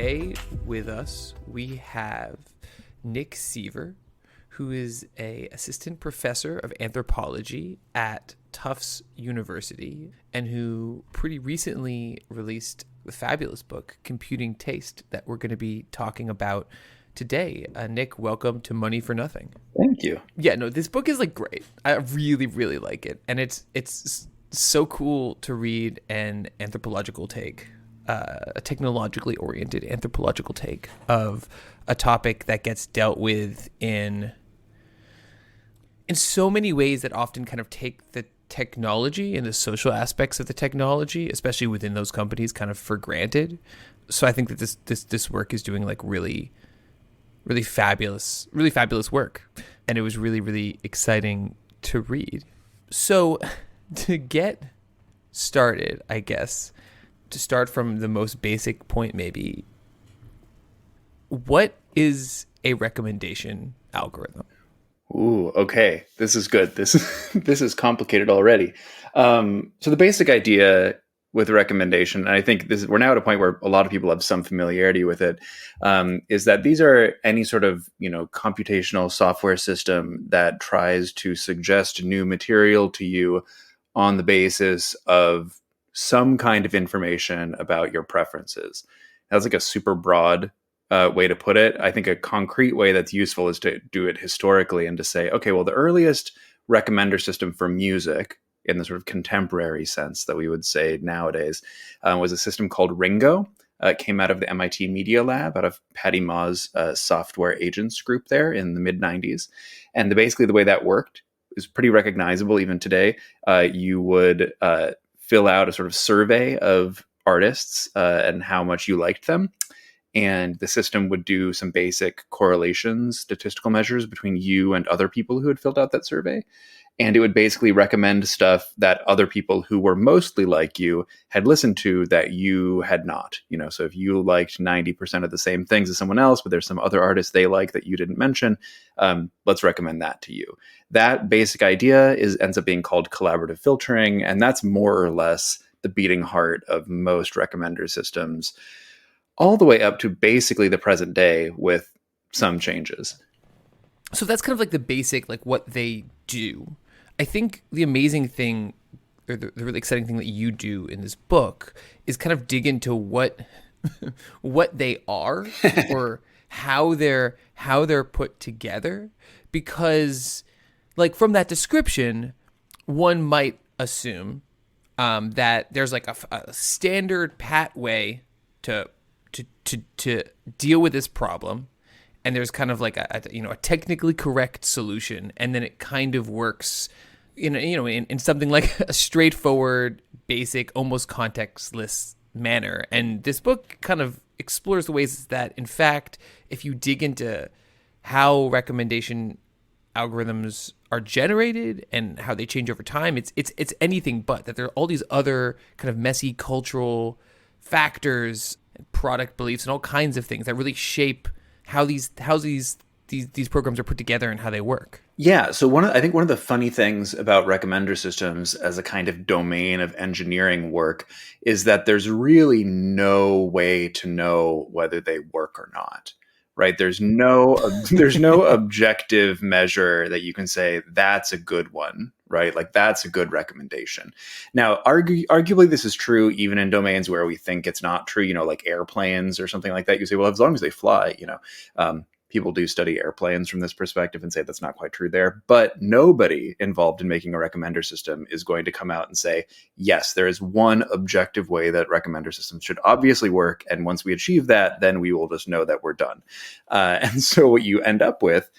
today with us, we have Nick Seaver, who is a assistant professor of anthropology at Tufts University, and who pretty recently released the fabulous book, Computing Taste, that we're going to be talking about today. Nick, welcome to Money for Nothing. Thank you. Yeah, no, this book is like great. I really, really like it. And it's so cool to read an anthropological take, a technologically oriented anthropological take of a topic that gets dealt with in so many ways that often kind of take the technology and the social aspects of the technology, especially within those companies, kind of for granted. So I think that this work is doing like really fabulous work. And it was really, really exciting to read. So to get started, I guess, to start from the most basic point, maybe, what is a recommendation algorithm? Ooh, okay. This is good. This is complicated already. So the basic idea with recommendation, and I think we're now at a point where a lot of people have some familiarity with it, is that these are any sort of computational software system that tries to suggest new material to you on the basis of some kind of information about your preferences. That's like a super broad way to put it. I think a concrete way that's useful is to do it historically and to say, okay, well, the earliest recommender system for music in the sort of contemporary sense that we would say nowadays was a system called Ringo. It came out of the MIT Media Lab, out of Patty Ma's software agents group there in the mid-90s. And basically the way that worked is pretty recognizable even today. You would fill out a sort of survey of artists and how much you liked them. And the system would do some basic correlations, statistical measures between you and other people who had filled out that survey. And it would basically recommend stuff that other people who were mostly like you had listened to that you had not. So if you liked 90% of the same things as someone else, but there's some other artists they like that you didn't mention, let's recommend that to you. That basic idea ends up being called collaborative filtering. And that's more or less the beating heart of most recommender systems, all the way up to basically the present day with some changes. So that's kind of like the basic, like what they do. I think the amazing thing, or the really exciting thing that you do in this book is kind of dig into what they are or how they're put together, because like from that description, one might assume that there's like a standard pat way to deal with this problem, and there's kind of like a technically correct solution, and then it kind of works in something like a straightforward, basic, almost contextless manner. And this book kind of explores the ways that, in fact, if you dig into how recommendation algorithms are generated and how they change over time, it's anything but that. There are all these other kind of messy cultural factors, product beliefs, and all kinds of things that really shape how these programs are put together and how they work. Yeah. So I think one of the funny things about recommender systems as a kind of domain of engineering work is that there's really no way to know whether they work or not. Right? There's no objective measure that you can say that's a good one, right? Like that's a good recommendation. Now, arguably this is true even in domains where we think it's not true, like airplanes or something like that. You say, well, as long as they fly, people do study airplanes from this perspective and say that's not quite true there. But nobody involved in making a recommender system is going to come out and say, yes, there is one objective way that recommender systems should obviously work. And once we achieve that, then we will just know that we're done. And so what you end up with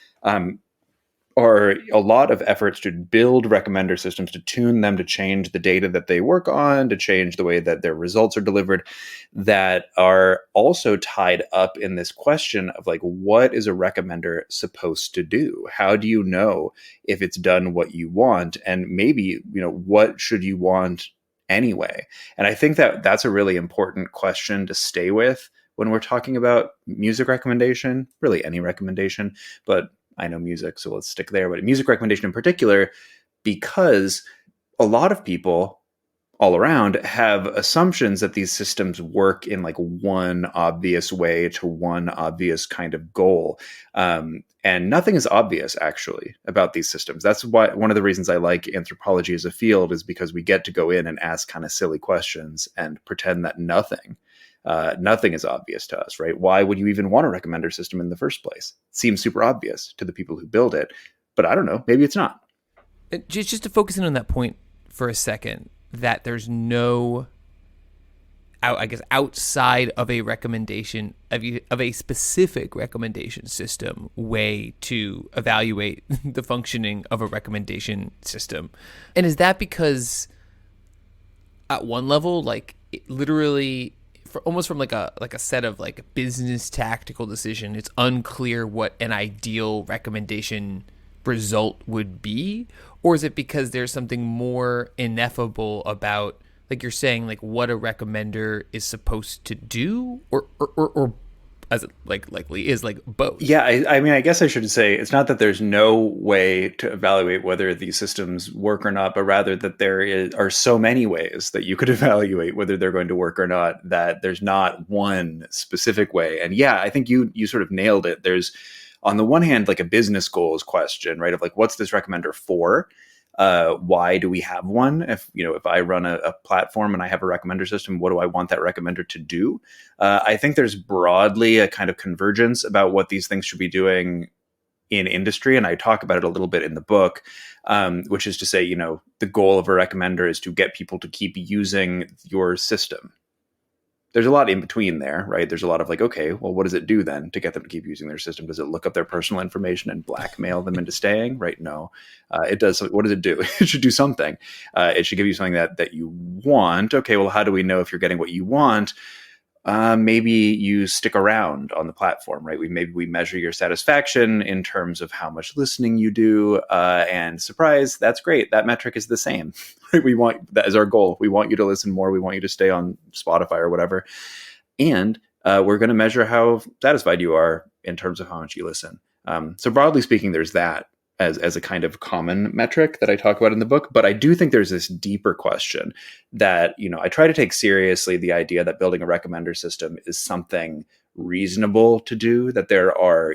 are a lot of efforts to build recommender systems, to tune them, to change the data that they work on, to change the way that their results are delivered, that are also tied up in this question of like, what is a recommender supposed to do? How do you know if it's done what you want? And maybe, what should you want anyway? And I think that that's a really important question to stay with when we're talking about music recommendation, really any recommendation, but I know music, so let's stick there. But music recommendation in particular, because a lot of people all around have assumptions that these systems work in like one obvious way to one obvious kind of goal. And nothing is obvious actually about these systems. That's why one of the reasons I like anthropology as a field is because we get to go in and ask kind of silly questions and pretend that nothing is obvious to us, right? Why would you even want a recommender system in the first place? It seems super obvious to the people who build it, but I don't know, maybe it's not. Just to focus in on that point for a second, that there's no, I guess, outside of a recommendation of a specific recommendation system way to evaluate the functioning of a recommendation system. And is that because at one level, like it literally, almost from like a set of like a business tactical decision, it's unclear what an ideal recommendation result would be? Or is it because there's something more ineffable about, like you're saying, like what a recommender is supposed to do, or as it like likely is, like both? Yeah, I mean, I guess I should say it's not that there's no way to evaluate whether these systems work or not, but rather that are so many ways that you could evaluate whether they're going to work or not, that there's not one specific way. And yeah, I think you sort of nailed it. There's, on the one hand, like a business goals question, right? Of like, what's this recommender for? Why do we have one? If I run a platform and I have a recommender system, what do I want that recommender to do? I think there's broadly a kind of convergence about what these things should be doing in industry. And I talk about it a little bit in the book, which is to say, the goal of a recommender is to get people to keep using your system. There's a lot in between there, right? There's a lot of like, okay, well, what does it do then to get them to keep using their system? Does it look up their personal information and blackmail them into staying? Right? No, it does. What does it do? It should do something. It should give you something that you want. Okay, well, how do we know if you're getting what you want? Maybe you stick around on the platform, right? Maybe we measure your satisfaction in terms of how much listening you do, and surprise, that's great. That metric is the same. Right? We want that as our goal. We want you to listen more. We want you to stay on Spotify or whatever, and we're going to measure how satisfied you are in terms of how much you listen. So broadly speaking, there's that as a kind of common metric that I talk about in the book. But I do think there's this deeper question that, I try to take seriously the idea that building a recommender system is something reasonable to do, that there are,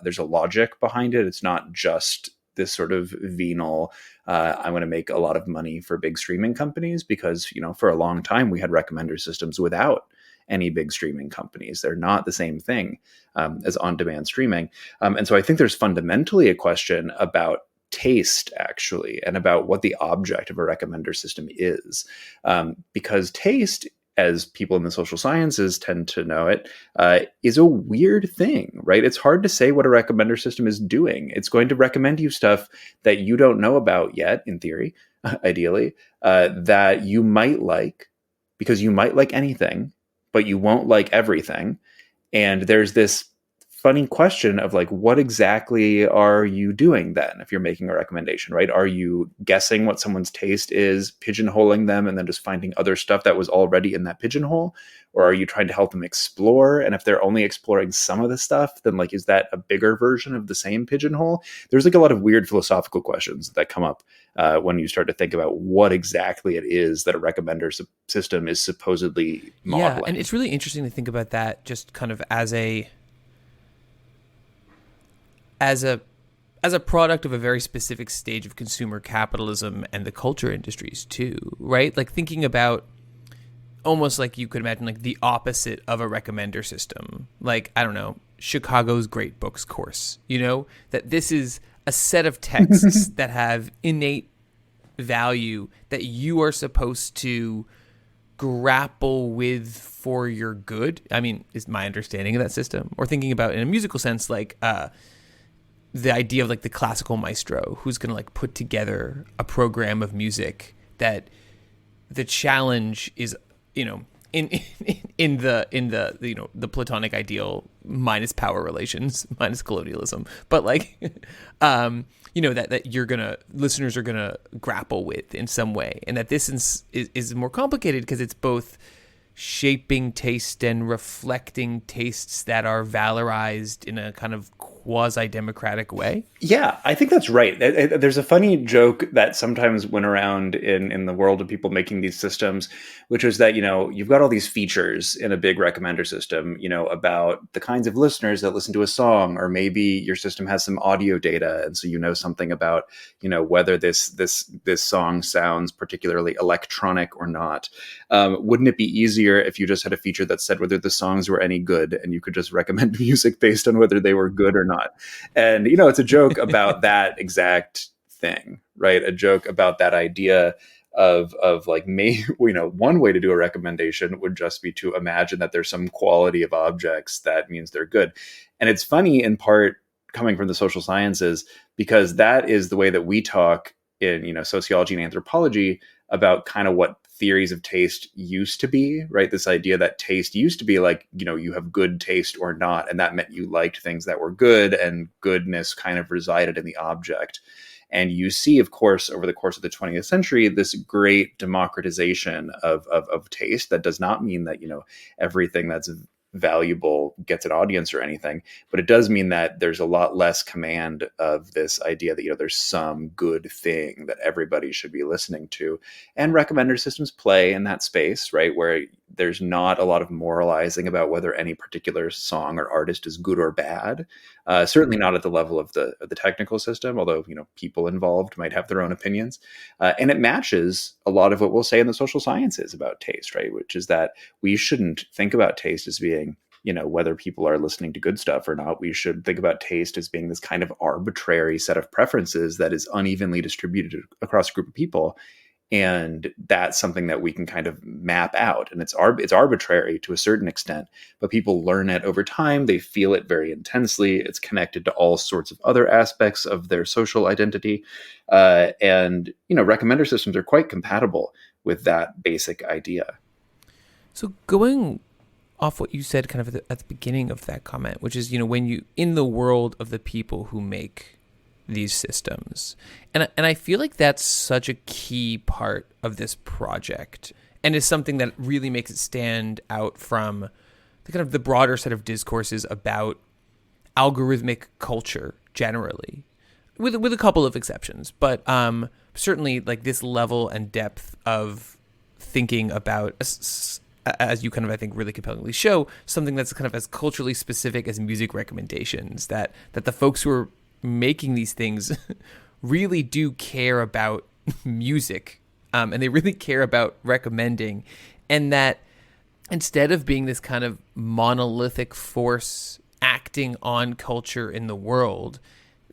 there's a logic behind it. It's not just this sort of venal, I'm going to make a lot of money for big streaming companies, because, for a long time we had recommender systems without any big streaming companies. They're not the same thing as on-demand streaming. And so I think there's fundamentally a question about taste, actually, and about what the object of a recommender system is. Because taste, as people in the social sciences tend to know it, is a weird thing, right? It's hard to say what a recommender system is doing. It's going to recommend you stuff that you don't know about yet, in theory, ideally, that you might like, because you might like anything, but you won't like everything. And there's this funny question of like, what exactly are you doing then if you're making a recommendation, right? Are you guessing what someone's taste is, pigeonholing them, and then just finding other stuff that was already in that pigeonhole? Or are you trying to help them explore? And if they're only exploring some of the stuff, then like, is that a bigger version of the same pigeonhole? There's like a lot of weird philosophical questions that come up when you start to think about what exactly it is that a recommender system is supposedly modeling. Yeah, and it's really interesting to think about that just kind of as a product of a very specific stage of consumer capitalism and the culture industries too, right? Like thinking about almost like you could imagine like the opposite of a recommender system. Like, I don't know, Chicago's Great Books course, that this is a set of texts that have innate value that you are supposed to grapple with for your good. I mean, is my understanding of that system. Or thinking about in a musical sense, like the idea of like the classical maestro who's going to like put together a program of music that the challenge is, in the Platonic ideal minus power relations, minus colonialism, but like, that listeners are gonna grapple with in some way, and that this is more complicated because it's both shaping taste and reflecting tastes that are valorized in a kind of quasi-democratic way? Yeah, I think that's right. There's a funny joke that sometimes went around in the world of people making these systems, which is that, you've got all these features in a big recommender system, about the kinds of listeners that listen to a song, or maybe your system has some audio data, and so something about, whether this song sounds particularly electronic or not. Wouldn't it be easier if you just had a feature that said whether the songs were any good, and you could just recommend music based on whether they were good or not? And it's a joke about that exact thing, right? A joke about that idea of like, one way to do a recommendation would just be to imagine that there's some quality of objects that means they're good. And it's funny, in part coming from the social sciences, because that is the way that we talk in sociology and anthropology about kind of what theories of taste used to be, right? This idea that taste used to be like, you have good taste or not, and that meant you liked things that were good, and goodness kind of resided in the object. And you see, of course, over the course of the 20th century, this great democratization of taste. That does not mean that, everything that's valuable gets an audience or anything, but it does mean that there's a lot less command of this idea that there's some good thing that everybody should be listening to. And recommender systems play in that space, right, where there's not a lot of moralizing about whether any particular song or artist is good or bad. Certainly not at the level of the technical system, although people involved might have their own opinions. And it matches a lot of what we'll say in the social sciences about taste, right, which is that we shouldn't think about taste as being whether people are listening to good stuff or not. We should think about taste as being this kind of arbitrary set of preferences that is unevenly distributed across a group of people. And that's something that we can kind of map out. And it's arbitrary to a certain extent, but people learn it over time. They feel it very intensely. It's connected to all sorts of other aspects of their social identity. And recommender systems are quite compatible with that basic idea. So going off what you said kind of at the beginning of that comment, which is, when you, in the world of the people who make these systems, and I feel like that's such a key part of this project, and is something that really makes it stand out from the kind of the broader set of discourses about algorithmic culture generally, with a couple of exceptions, but certainly like this level and depth of thinking about, as you kind of, I think, really compellingly show, something that's kind of as culturally specific as music recommendations, that the folks who are making these things really do care about music, and they really care about recommending, and that instead of being this kind of monolithic force acting on culture in the world,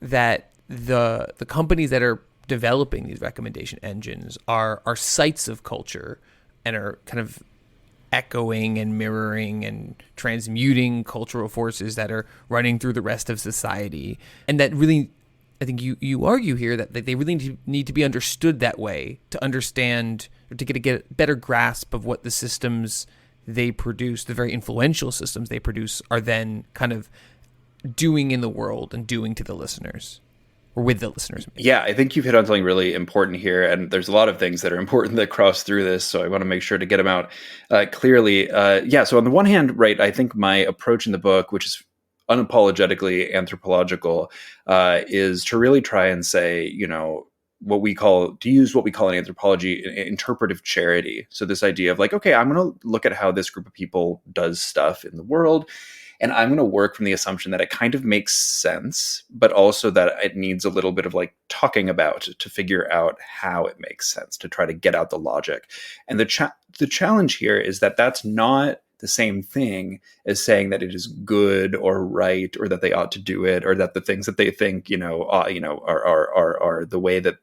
that the companies that are developing these recommendation engines are sites of culture, and are kind of echoing and mirroring and transmuting cultural forces that are running through the rest of society. And that really, I think you argue here that they really need to be understood that way, to understand, or to get a better grasp of what the systems they produce, the very influential systems they produce, are then kind of doing in the world and doing to the listeners. Or with the listeners. Yeah, I think you've hit on something really important here, and there's a lot of things that are important that cross through this, so I want to make sure to get them out clearly. So on the one hand, right, I think my approach in the book, which is unapologetically anthropological, is to really try and say, what we call in anthropology interpretive charity. So this idea of like, okay, I'm going to look at how this group of people does stuff in the world, and I'm going to work from the assumption that it kind of makes sense, but also that it needs a little bit of like talking about to figure out how it makes sense, to try to get out the logic. And the challenge here is that that's not the same thing as saying that it is good or right, or that they ought to do it, or that the things that they think, are the way that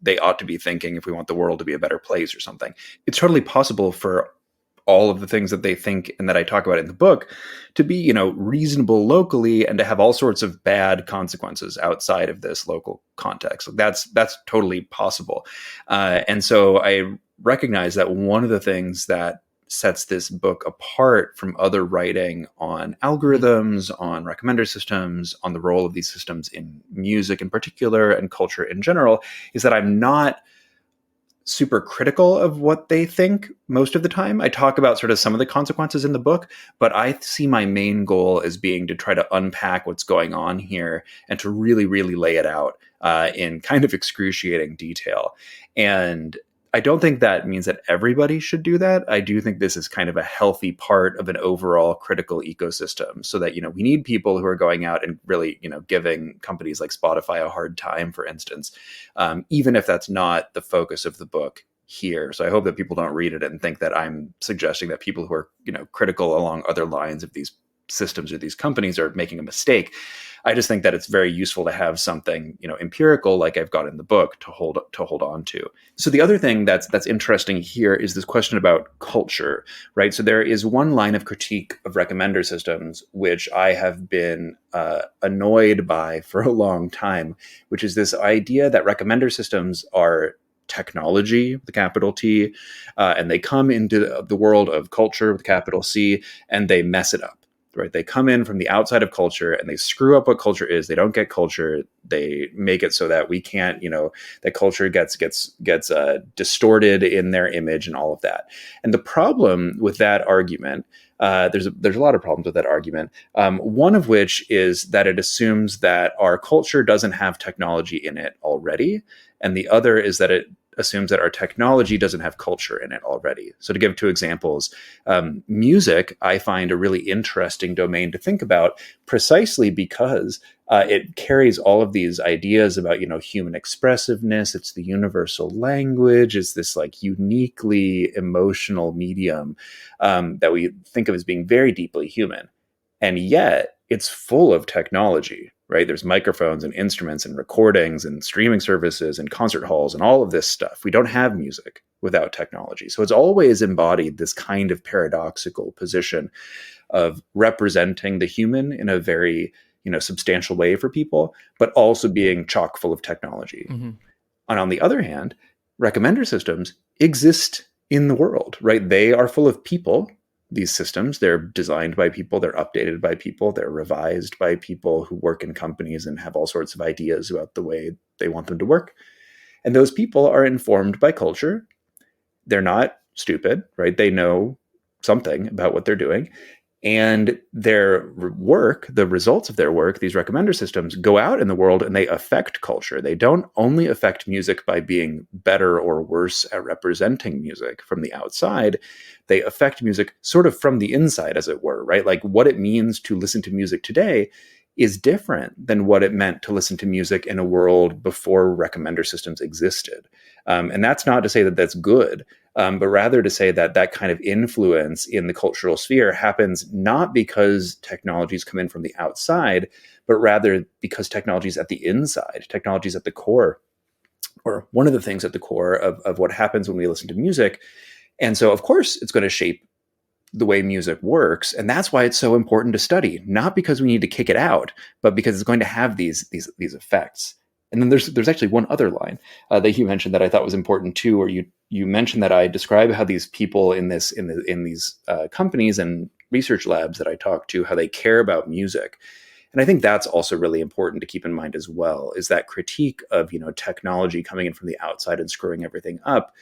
they ought to be thinking if we want the world to be a better place or something. It's totally possible for all of the things that they think and that I talk about in the book to be, reasonable locally, and to have all sorts of bad consequences outside of this local context. That's totally possible. And so I recognize that one of the things that sets this book apart from other writing on algorithms, on recommender systems, on the role of these systems in music in particular and culture in general, is that I'm not super critical of what they think most of the time. I talk about sort of some of the consequences in the book, but I see my main goal as being to try to unpack what's going on here and to really, really lay it out in kind of excruciating detail. And I don't think that means that everybody should do that. I do think this is kind of a healthy part of an overall critical ecosystem, so that, we need people who are going out and really, giving companies like Spotify a hard time, for instance, even if that's not the focus of the book here. So I hope that people don't read it and think that I'm suggesting that people who are, critical along other lines of these systems or these companies are making a mistake. I just think that it's very useful to have something, empirical, like I've got in the book, to hold on to. So the other thing that's interesting here is this question about culture, right? So there is one line of critique of recommender systems which I have been annoyed by for a long time, which is this idea that recommender systems are technology with a capital T, and they come into the world of culture with a capital C, and they mess it up. Right? They come in from the outside of culture and they screw up what culture is. They don't get culture. They make it so that we can't, that culture gets distorted in their image and all of that. And the problem with that argument, there's a lot of problems with that argument. One of which is that it assumes that our culture doesn't have technology in it already, and the other is that it assumes that our technology doesn't have culture in it already. So to give two examples, music, I find a really interesting domain to think about, precisely because it carries all of these ideas about, human expressiveness. It's the universal language. It's this like uniquely emotional medium that we think of as being very deeply human. And yet it's full of technology, right? There's microphones and instruments and recordings and streaming services and concert halls and all of this stuff. We don't have music without technology. So it's always embodied this kind of paradoxical position of representing the human in a very, substantial way for people, but also being chock full of technology. Mm-hmm. And on the other hand, recommender systems exist in the world, right? They are full of people. These systems, they're designed by people, they're updated by people, they're revised by people who work in companies and have all sorts of ideas about the way they want them to work. And those people are informed by culture. They're not stupid, right? They know something about what they're doing. And their work, the results of their work, these recommender systems, go out in the world and they affect culture. They don't only affect music by being better or worse at representing music from the outside. They affect music sort of from the inside, as it were, right? Like what it means to listen to music today is different than what it meant to listen to music in a world before recommender systems existed. And that's not to say that that's good, but rather to say that that kind of influence in the cultural sphere happens not because technologies come in from the outside, but rather because technology is at the inside, technology is at the core, or one of the things at the core of what happens when we listen to music. And so, of course, it's going to shape the way music works. And that's why it's so important to study, not because we need to kick it out, but because it's going to have these effects. And then there's actually one other line that you mentioned that I thought was important too, where you mentioned that I describe how these people in these companies and research labs that I talk to, how they care about music. And I think that's also really important to keep in mind as well, is that critique of, technology coming in from the outside and screwing everything up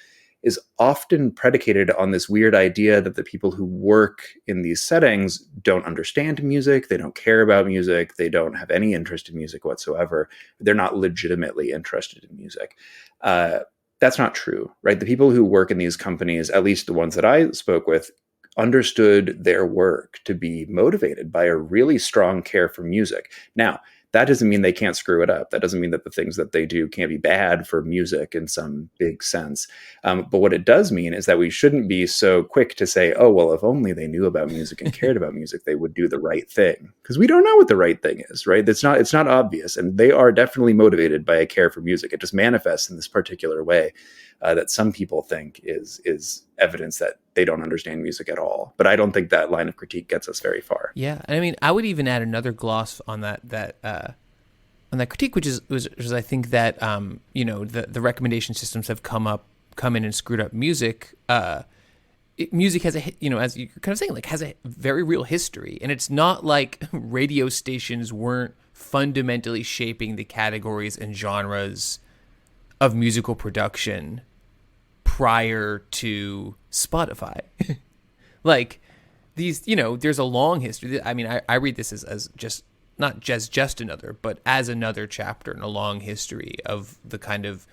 is often predicated on this weird idea that the people who work in these settings don't understand music, they don't care about music, they don't have any interest in music whatsoever. They're not legitimately interested in music. That's not true, right? The people who work in these companies, at least the ones that I spoke with, understood their work to be motivated by a really strong care for music. Now, that doesn't mean they can't screw it up. That doesn't mean that the things that they do can't be bad for music in some big sense. But what it does mean is that we shouldn't be so quick to say, oh, well, if only they knew about music and cared about music, they would do the right thing. Because we don't know what the right thing is, right? It's not obvious. And they are definitely motivated by a care for music. It just manifests in this particular way that some people think is evidence that they don't understand music at all. But I don't think that line of critique gets us very far. Yeah, and I mean, I would even add another gloss on that critique, which is I think that the recommendation systems have come in and screwed up music. Music has a, as you're kind of saying, like, has a very real history, and it's not like radio stations weren't fundamentally shaping the categories and genres of musical production prior to Spotify. Like these, there's a long history. I mean, I read this as just not just another, but as another chapter in a long history of the kind of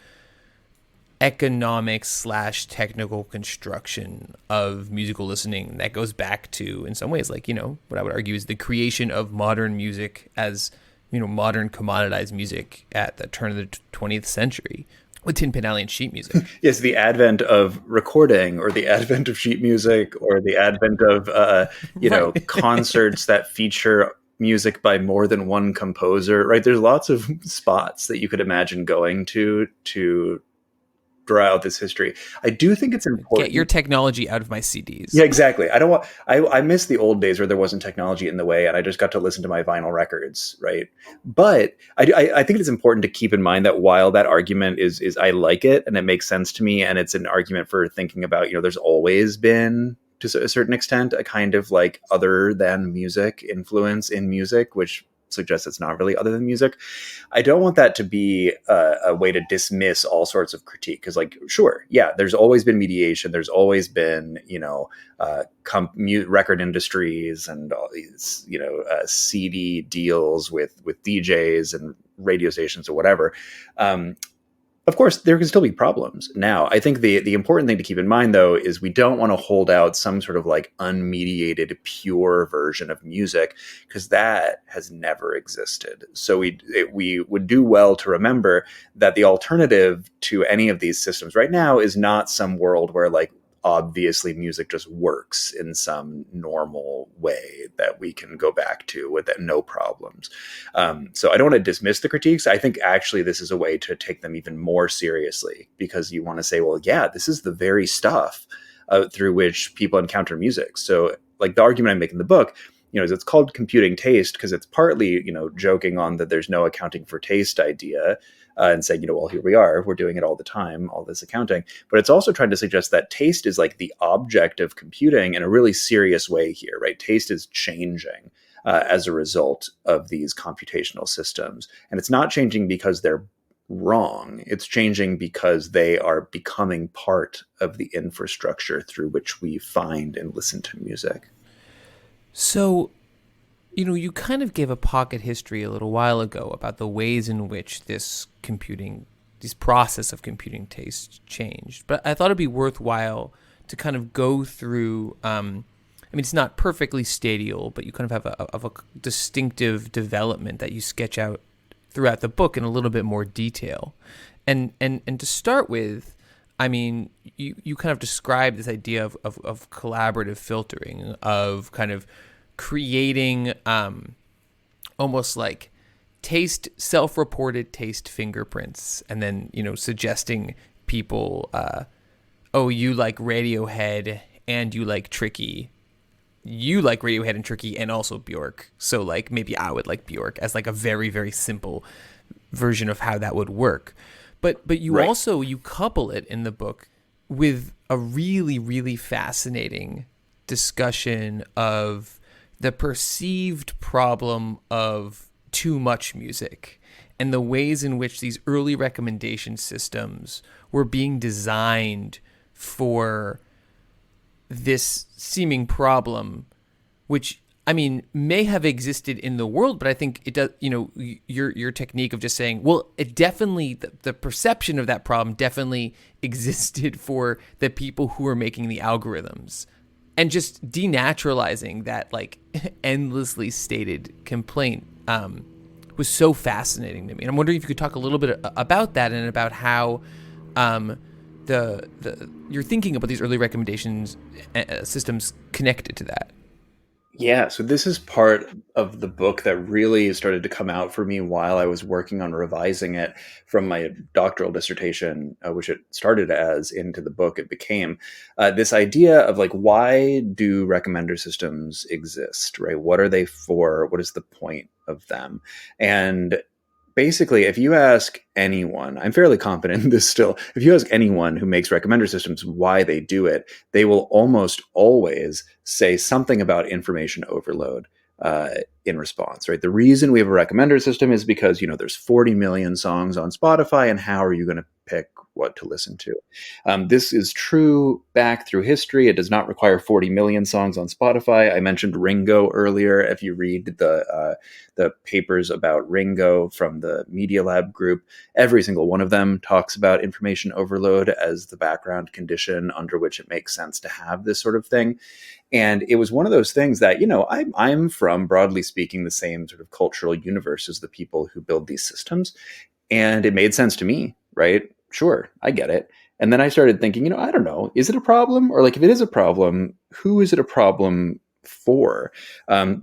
economic / technical construction of musical listening that goes back to, in some ways, like, what I would argue is the creation of modern music as, modern commoditized music at the turn of the 20th century with Tin Pan Alley and sheet music. Yes, the advent of recording, or the advent of sheet music, or the advent of, Right. concerts that feature music by more than one composer, right? There's lots of spots that you could imagine going to draw out this history. I do think it's important. Get your technology out of my CDs. Yeah, exactly. I miss the old days where there wasn't technology in the way and I just got to listen to my vinyl records, right? But I think it's important to keep in mind that while that argument is I like it and it makes sense to me, and it's an argument for thinking about, there's always been, to a certain extent, a kind of like other than music influence in music, which suggests it's not really other than music. I don't want that to be a way to dismiss all sorts of critique, because, like, sure, yeah, there's always been mediation, there's always been, record industries and all these, CD deals with DJs and radio stations or whatever. Of course, there can still be problems. Now, I think the important thing to keep in mind, though, is we don't want to hold out some sort of like unmediated, pure version of music, because that has never existed. So we would do well to remember that the alternative to any of these systems right now is not some world where, like, obviously music just works in some normal way that we can go back to with no problems. So I don't want to dismiss the critiques. I think actually this is a way to take them even more seriously, because you want to say, well, yeah, this is the very stuff through which people encounter music. So, like, the argument I make in the book, is it's called computing taste because it's partly, joking on that there's no accounting for taste idea, and saying, well, here we are, we're doing it all the time, all this accounting. But it's also trying to suggest that taste is like the object of computing in a really serious way here, right? Taste is changing as a result of these computational systems. And it's not changing because they're wrong. It's changing because they are becoming part of the infrastructure through which we find and listen to music. So, you kind of gave a pocket history a little while ago about the ways in which this process of computing taste changed. But I thought it'd be worthwhile to kind of go through, it's not perfectly stadial, but you kind of have a distinctive development that you sketch out throughout the book in a little bit more detail. And to start with, you kind of describe this idea of collaborative filtering, of kind of creating almost like self-reported taste fingerprints, and then, suggesting people, you like Radiohead and you like Tricky. You like Radiohead and Tricky and also Bjork. So, like, maybe I would like Bjork, as like a very, very simple version of how that would work. But you right. Also, you couple it in the book with a really, really fascinating discussion of the perceived problem of too much music and the ways in which these early recommendation systems were being designed for this seeming problem, which, may have existed in the world, but I think it does, your technique of just saying, well, it definitely, the perception of that problem definitely existed for the people who are making the algorithms. And just denaturalizing that, like, endlessly stated complaint was so fascinating to me. And I'm wondering if you could talk a little bit about that, and about how you're thinking about these early recommendations systems connected to that. Yeah, so this is part of the book that really started to come out for me while I was working on revising it from my doctoral dissertation, which it started as, into the book it became. This idea of, like, why do recommender systems exist, right? What are they for? What is the point of them? And basically, if you ask anyone, I'm fairly confident in this still, if you ask anyone who makes recommender systems why they do it, they will almost always say something about information overload in response, right? The reason we have a recommender system is because, there's 40 million songs on Spotify, and how are you going to pick what to listen to. This is true back through history. It does not require 40 million songs on Spotify. I mentioned Ringo earlier. If you read the papers about Ringo from the Media Lab group, every single one of them talks about information overload as the background condition under which it makes sense to have this sort of thing. And it was one of those things that, I'm from, broadly speaking, the same sort of cultural universe as the people who build these systems. And it made sense to me, right? Sure, I get it. And then I started thinking, I don't know, is it a problem? Or like, if it is a problem, who is it a problem for?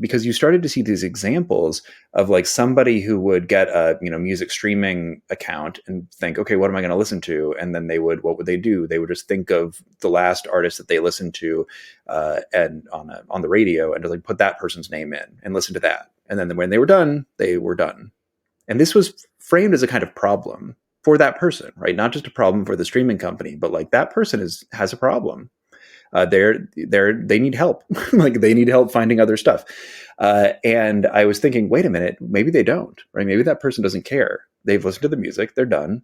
Because you started to see these examples of like somebody who would get a music streaming account and think, okay, what am I going to listen to? And then what would they do? They would just think of the last artist that they listened to and on the radio, and like put that person's name in and listen to that. And then when they were done, they were done. And this was framed as a kind of problem for that person, right? Not just a problem for the streaming company, but like that person has a problem. They need help. Like they need help finding other stuff. And I was thinking, wait a minute, maybe they don't, right? Maybe that person doesn't care. They've listened to the music, they're done,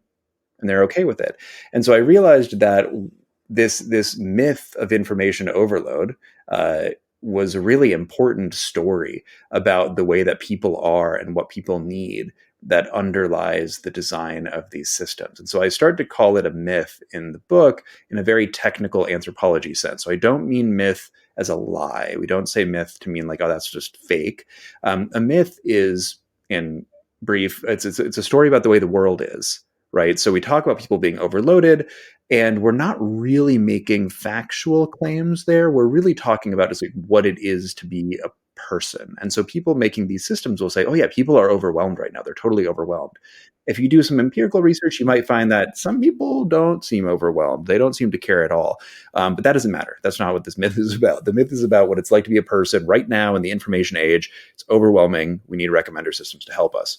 and they're okay with it. And so I realized that this myth of information overload was a really important story about the way that people are and what people need that underlies the design of these systems. And so I started to call it a myth in the book in a very technical anthropology sense. So I don't mean myth as a lie. We don't say myth to mean like, oh, that's just fake. A myth is, in brief, it's a story about the way the world is, right? So we talk about people being overloaded, and we're not really making factual claims there. We're really talking about just like what it is to be a person. And so people making these systems will say, oh yeah, people are overwhelmed right now. They're totally overwhelmed. If you do some empirical research, you might find that some people don't seem overwhelmed. They don't seem to care at all. But that doesn't matter. That's not what this myth is about. The myth is about what it's like to be a person right now in the information age. It's overwhelming. We need recommender systems to help us.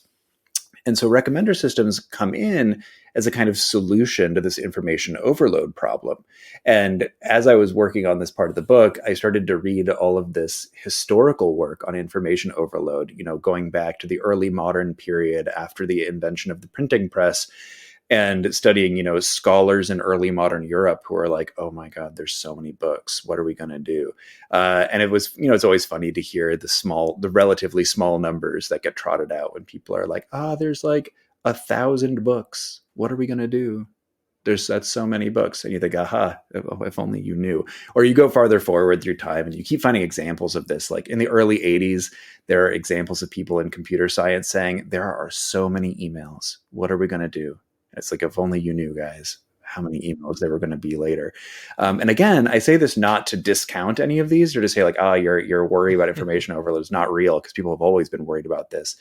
And so recommender systems come in as a kind of solution to this information overload problem. And as I was working on this part of the book, I started to read all of this historical work on information overload, going back to the early modern period after the invention of the printing press, and studying, scholars in early modern Europe who are like, oh my God, there's so many books. What are we going to do? And it was, it's always funny to hear the relatively small numbers that get trotted out when people are like, there's like 1,000 books. What are we going to do? That's so many books. And you think, aha, if only you knew. Or you go farther forward through time and you keep finding examples of this. Like in the early 80s, there are examples of people in computer science saying, there are so many emails. What are we going to do? It's like, if only you knew, guys, how many emails there were going to be later. And again, I say this not to discount any of these or to say like, your worry about information overload is not real, because people have always been worried about this,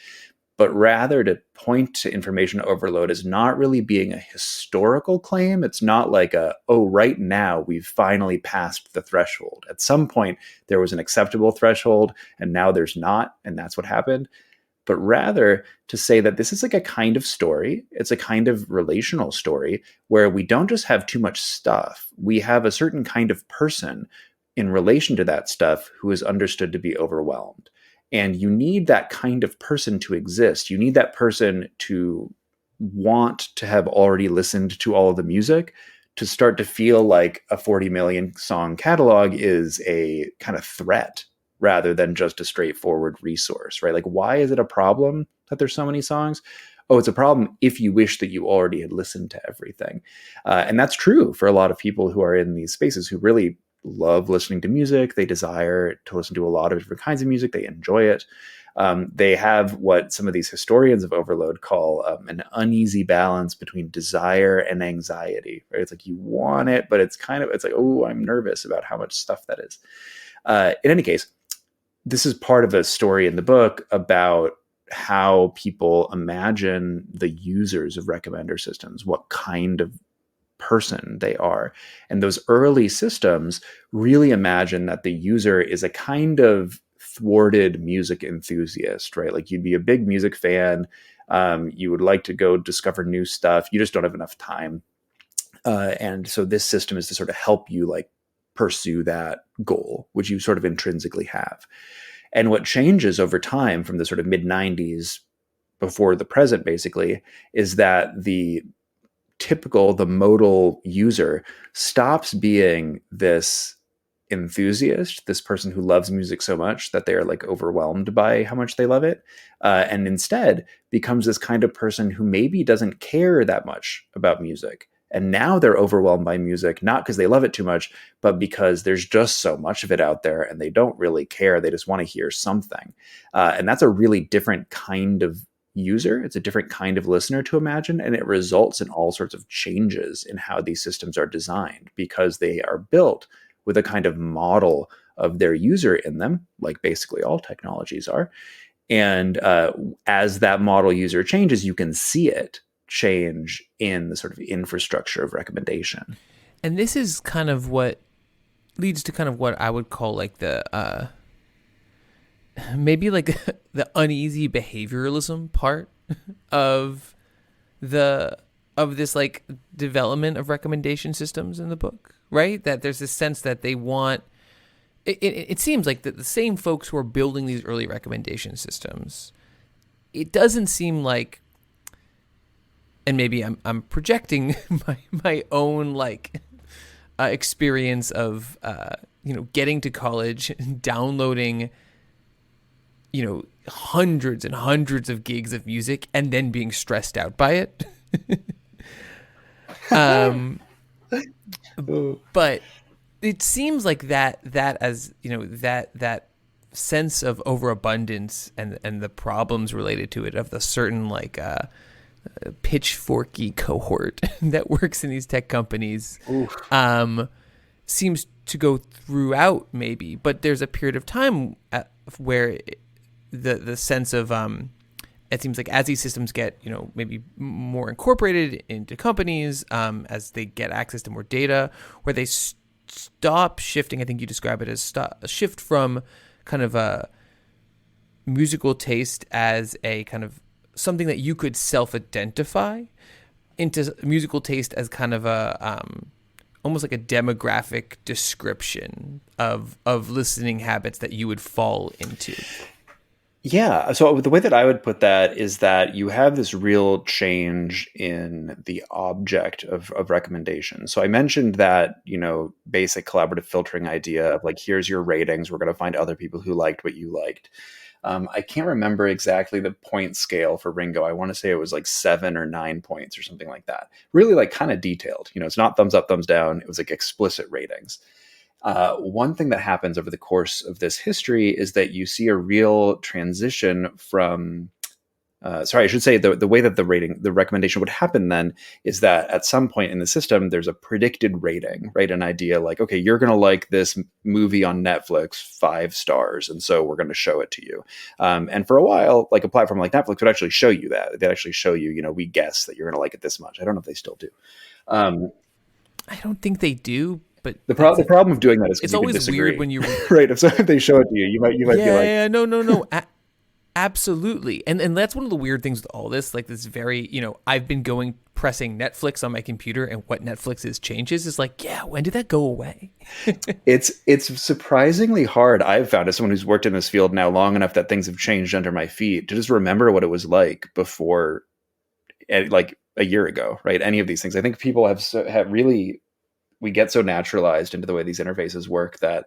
but rather to point to information overload as not really being a historical claim. It's not like right now we've finally passed the threshold. At some point there was an acceptable threshold and now there's not, and that's what happened. But rather to say that this is like a kind of story. It's a kind of relational story where we don't just have too much stuff. We have a certain kind of person in relation to that stuff who is understood to be overwhelmed. And you need that kind of person to exist. You need that person to want to have already listened to all of the music, to start to feel like a 40 million song catalog is a kind of threat rather than just a straightforward resource, right? Like, why is it a problem that there's so many songs? Oh, it's a problem if you wish that you already had listened to everything. And that's true for a lot of people who are in these spaces who really love listening to music. They desire to listen to a lot of different kinds of music. They enjoy it. They have what some of these historians of overload call an uneasy balance between desire and anxiety, right? It's like you want it, but it's like, oh, I'm nervous about how much stuff that is. In any case, this is part of a story in the book about how people imagine the users of recommender systems, what kind of person they are. And those early systems really imagine that the user is a kind of thwarted music enthusiast, right? Like you'd be a big music fan. You would like to go discover new stuff. You just don't have enough time. And so this system is to sort of help you like pursue that goal, which you sort of intrinsically have. And what changes over time from the sort of mid 90s before the present, basically, is that the the modal user stops being this enthusiast, this person who loves music so much that they are like overwhelmed by how much they love it, and instead becomes this kind of person who maybe doesn't care that much about music. And now they're overwhelmed by music, not because they love it too much, but because there's just so much of it out there and they don't really care. They just want to hear something. And that's a really different kind of user. It's a different kind of listener to imagine. And it results in all sorts of changes in how these systems are designed because they are built with a kind of model of their user in them, like basically all technologies are. And as that model user changes, you can see it change in the sort of infrastructure of recommendation. And this is kind of what leads to kind of what I would call like the maybe like the uneasy behavioralism part of this like development of recommendation systems in the book, right? That there's this sense that they want it seems like that the same folks who are building these early recommendation systems, it doesn't seem like, and maybe I'm projecting my own like experience of getting to college and downloading hundreds and hundreds of gigs of music and then being stressed out by it. But it seems like that as that sense of overabundance and the problems related to it, of the certain like pitchforky cohort that works in these tech companies, seems to go throughout maybe. But there's a period of time where the sense of it seems like as these systems get maybe more incorporated into companies, as they get access to more data, where they stop shifting. I think you describe it as a shift from kind of a musical taste as a kind of something that you could self-identify, into musical taste as kind of a almost like a demographic description of listening habits that you would fall into. Yeah. So the way that I would put that is that you have this real change in the object of recommendation. So I mentioned that, basic collaborative filtering idea of like, here's your ratings. We're going to find other people who liked what you liked. I can't remember exactly the point scale for Ringo. I want to say it was like 7 or 9 points or something like that. Really like kind of detailed. It's not thumbs up, thumbs down. It was like explicit ratings. One thing that happens over the course of this history is that you see a real transition from, I should say the way that the recommendation would happen then is that at some point in the system, there's a predicted rating, right? An idea like, okay, you're going to like this movie on Netflix 5 stars. And so we're going to show it to you. And for a while, like a platform like Netflix would actually show you that. They'd actually show you, we guess that you're going to like it this much. I don't know if they still do. I don't think they do. But the problem of doing that is it's always weird when you right. If they show it to you, you might be like, no, absolutely. And that's one of the weird things with all this. Like this very, I've been pressing Netflix on my computer, and what Netflix is changes is like, yeah, when did that go away? It's surprisingly hard, I've found, as someone who's worked in this field now long enough that things have changed under my feet, to just remember what it was like before, like a year ago, right? Any of these things. I think people have really. We get so naturalized into the way these interfaces work that,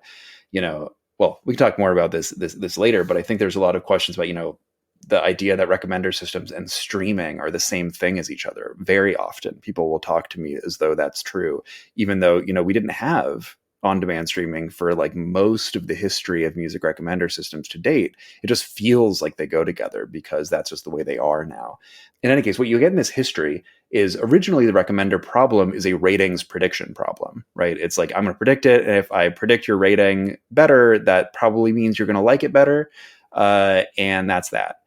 well, we can talk more about this later, but I think there's a lot of questions about, the idea that recommender systems and streaming are the same thing as each other. Very often people will talk to me as though that's true, even though, we didn't have on-demand streaming for like most of the history of music recommender systems to date. It just feels like they go together because that's just the way they are now. In any case, what you get in this history is originally the recommender problem is a ratings prediction problem, right? It's like, I'm going to predict it. And if I predict your rating better, that probably means you're going to like it better. And that's that.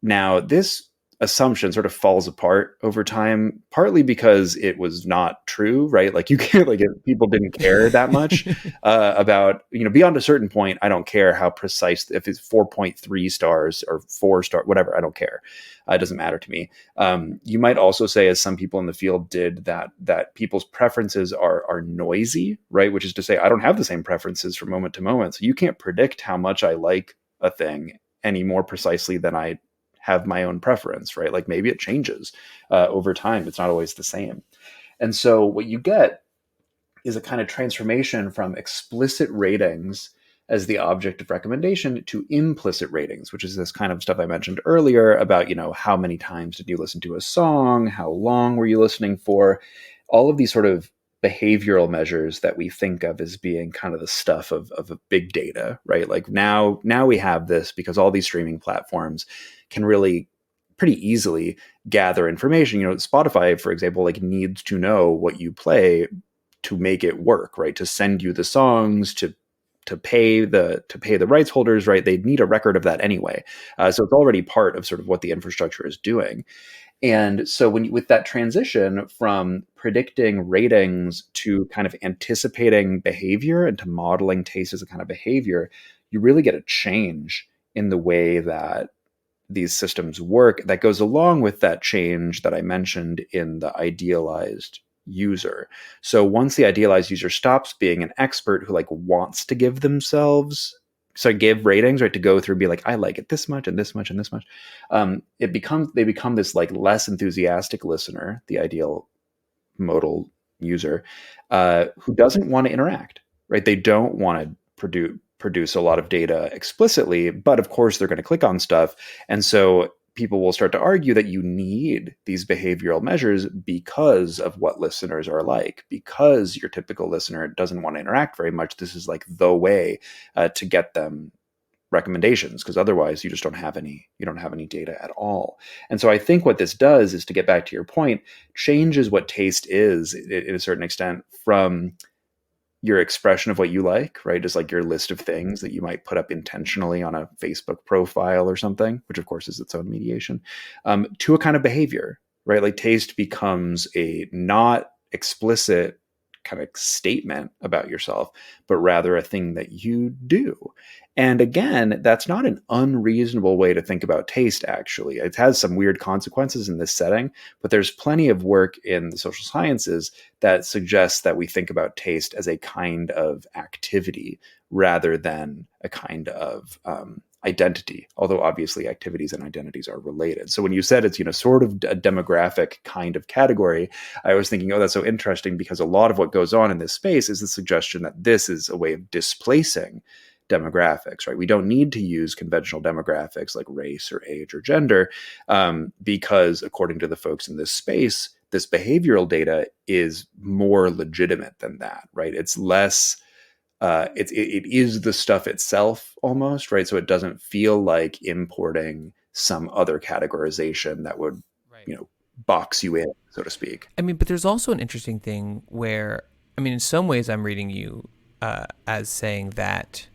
Now, this assumption sort of falls apart over time, partly because it was not true, right? Like you can't, like if people didn't care that much about, beyond a certain point, I don't care how precise, if it's 4.3 stars or 4 star, whatever, I don't care. It doesn't matter to me. You might also say, as some people in the field did, that people's preferences are noisy, right? Which is to say, I don't have the same preferences from moment to moment. So you can't predict how much I like a thing any more precisely than I have my own preference, right? Like maybe it changes over time. It's not always the same. And so what you get is a kind of transformation from explicit ratings as the object of recommendation to implicit ratings, which is this kind of stuff I mentioned earlier about, how many times did you listen to a song? How long were you listening for? All of these sort of behavioral measures that we think of as being kind of the stuff of big data, right? Like now we have this because all these streaming platforms can really pretty easily gather information. Spotify, for example, like needs to know what you play to make it work, right? To send you the songs, to pay the rights holders, right? They need a record of that anyway. So it's already part of sort of what the infrastructure is doing. And so with that transition from predicting ratings to kind of anticipating behavior and to modeling taste as a kind of behavior, you really get a change in the way that these systems work that goes along with that change that I mentioned in the idealized user. So once the idealized user stops being an expert who like wants to give themselves, so give ratings, right, to go through and be like, I like it this much and this much and this much, they become this like less enthusiastic listener, the ideal modal user, who doesn't want to interact, right? They don't want to produce a lot of data explicitly, but of course they're going to click on stuff. And so people will start to argue that you need these behavioral measures because of what listeners are like, because your typical listener doesn't want to interact very much. This is like the way to get them recommendations, because otherwise you just don't have any data at all. And so I think what this does is, to get back to your point, changes what taste is in a certain extent from your expression of what you like, right? Just like your list of things that you might put up intentionally on a Facebook profile or something, which of course is its own mediation, to a kind of behavior, right? Like taste becomes a not explicit kind of statement about yourself, but rather a thing that you do. And again, that's not an unreasonable way to think about taste, actually. It has some weird consequences in this setting, but there's plenty of work in the social sciences that suggests that we think about taste as a kind of activity rather than a kind of identity, although obviously activities and identities are related. So when you said it's, sort of a demographic kind of category, I was thinking, oh, that's so interesting, because a lot of what goes on in this space is the suggestion that this is a way of displacing demographics, right? We don't need to use conventional demographics like race or age or gender, because according to the folks in this space, this behavioral data is more legitimate than that, right? It's less, it is the stuff itself almost, right? So it doesn't feel like importing some other categorization that would, Right. box you in, so to speak. I mean, but there's also an interesting thing where, I mean, in some ways, I'm reading you as saying that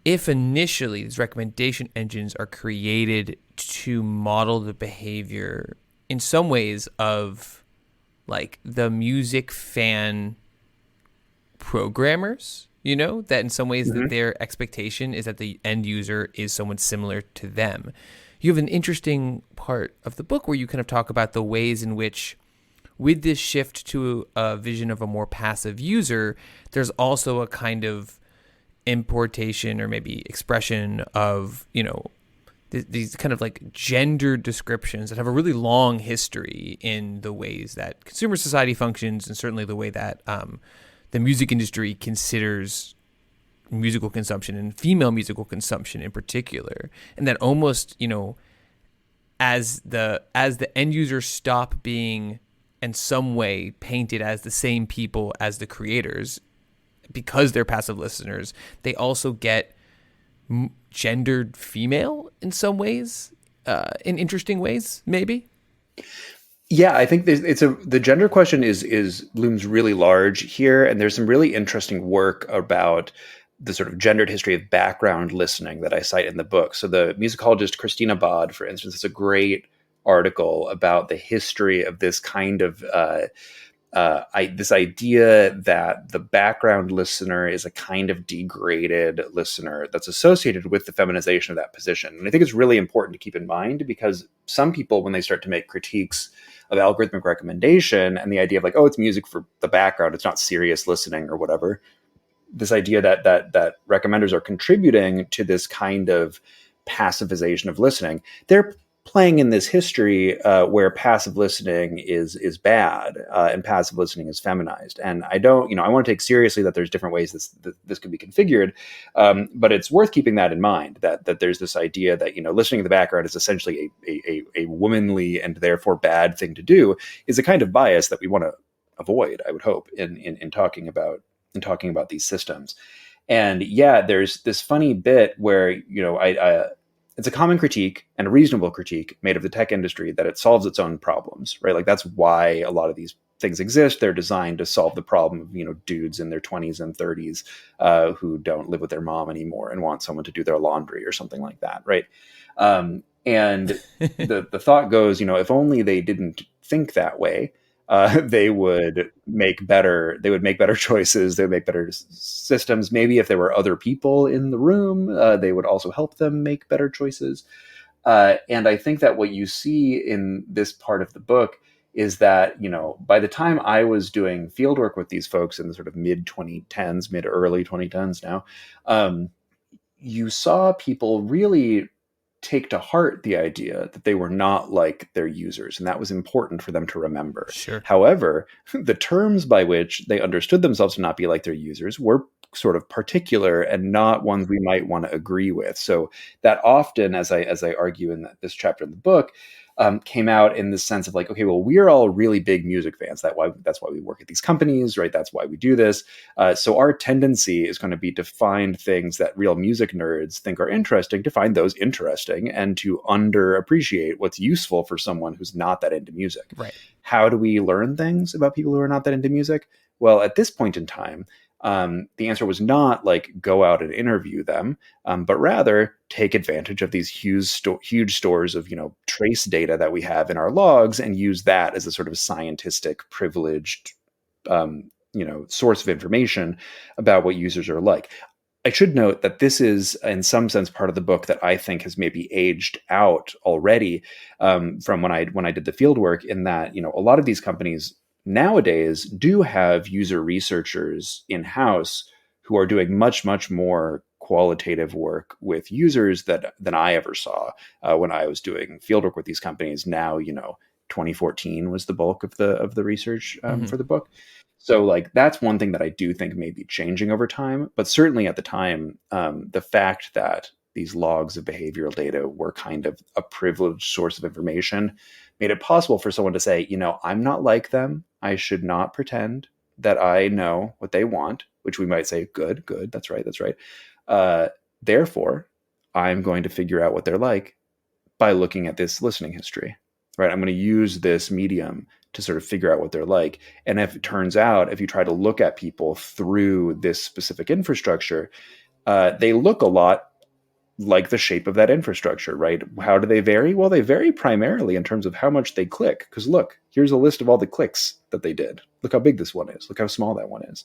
if initially these recommendation engines are created to model the behavior in some ways of like the music fan programmers, that in some ways that Mm-hmm. their expectation is that the end user is someone similar to them. You have an interesting part of the book where you kind of talk about the ways in which, with this shift to a vision of a more passive user, there's also a kind of importation or maybe expression of, these kind of like gender descriptions that have a really long history in the ways that consumer society functions, and certainly the way that the music industry considers musical consumption and female musical consumption in particular. And that almost, as the end users stop being in some way painted as the same people as the creators, because they're passive listeners, they also get gendered female in some ways, in interesting ways, maybe. Yeah, I think the gender question is looms really large here, and there's some really interesting work about the sort of gendered history of background listening that I cite in the book. So the musicologist Christina Bod, for instance, is a great article about the history of this kind of this idea that the background listener is a kind of degraded listener that's associated with the feminization of that position. And I think it's really important to keep in mind, because some people, when they start to make critiques of algorithmic recommendation and the idea of like, oh, it's music for the background, it's not serious listening or whatever, this idea that recommenders are contributing to this kind of passivization of listening. They're playing in this history where passive listening is bad and passive listening is feminized. And I don't, I want to take seriously that there's different ways this could be configured, but it's worth keeping that in mind. That there's this idea that listening in the background is essentially a womanly and therefore bad thing to do, is a kind of bias that we want to avoid, I would hope, in talking about these systems. And yeah, there's this funny bit where I it's a common critique and a reasonable critique made of the tech industry that it solves its own problems, right? Like that's why a lot of these things exist. They're designed to solve the problem of dudes in their 20s and 30s who don't live with their mom anymore and want someone to do their laundry or something like that, right? And the thought goes, if only they didn't think that way, they would make better choices. They would make better systems. Maybe if there were other people in the room, they would also help them make better choices. And I think that what you see in this part of the book is that, by the time I was doing fieldwork with these folks in the sort of early 2010s now, you saw people really take to heart the idea that they were not like their users, and that was important for them to remember. Sure. However, the terms by which they understood themselves to not be like their users were sort of particular and not ones we might want to agree with. So that often, as I argue in this chapter in the book, came out in the sense of like, okay, well, we're all really big music fans. That's why we work at these companies, right? That's why we do this. So our tendency is going to be to find things that real music nerds think are interesting, to find those interesting, and to underappreciate what's useful for someone who's not that into music. Right. How do we learn things about people who are not that into music? Well, at this point in time, the answer was not like go out and interview them, but rather take advantage of these huge stores of trace data that we have in our logs and use that as a sort of scientific, privileged source of information about what users are like. I should note that this is, in some sense, part of the book that I think has maybe aged out already from when I did the field work, in that a lot of these companies nowadays do have user researchers in-house who are doing much, much more qualitative work with users than I ever saw when I was doing fieldwork with these companies. Now, 2014 was the bulk of the research for the book. So like that's one thing that I do think may be changing over time. But certainly at the time, the fact that these logs of behavioral data were kind of a privileged source of information made it possible for someone to say, I'm not like them. I should not pretend that I know what they want, which we might say, good, that's right. Therefore, I'm going to figure out what they're like by looking at this listening history, right? I'm going to use this medium to sort of figure out what they're like. And if it turns out, if you try to look at people through this specific infrastructure, they look a lot like the shape of that infrastructure, right? How do they vary? Well, they vary primarily in terms of how much they click. Because look, here's a list of all the clicks that they did. Look how big this one is. Look how small that one is,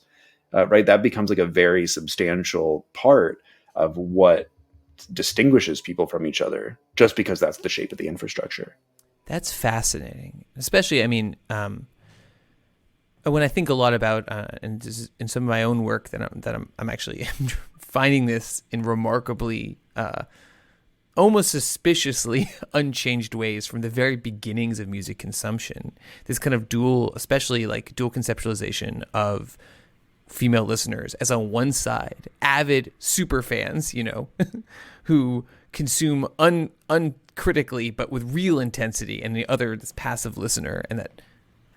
right? That becomes like a very substantial part of what distinguishes people from each other, just because that's the shape of the infrastructure. That's fascinating. Especially, I mean, when I think a lot about, and in some of my own work that I'm actually finding this in remarkably, almost suspiciously unchanged ways from the very beginnings of music consumption. This kind of especially like dual conceptualization of female listeners as on one side, avid super fans, who consume uncritically but with real intensity, and the other, this passive listener, and that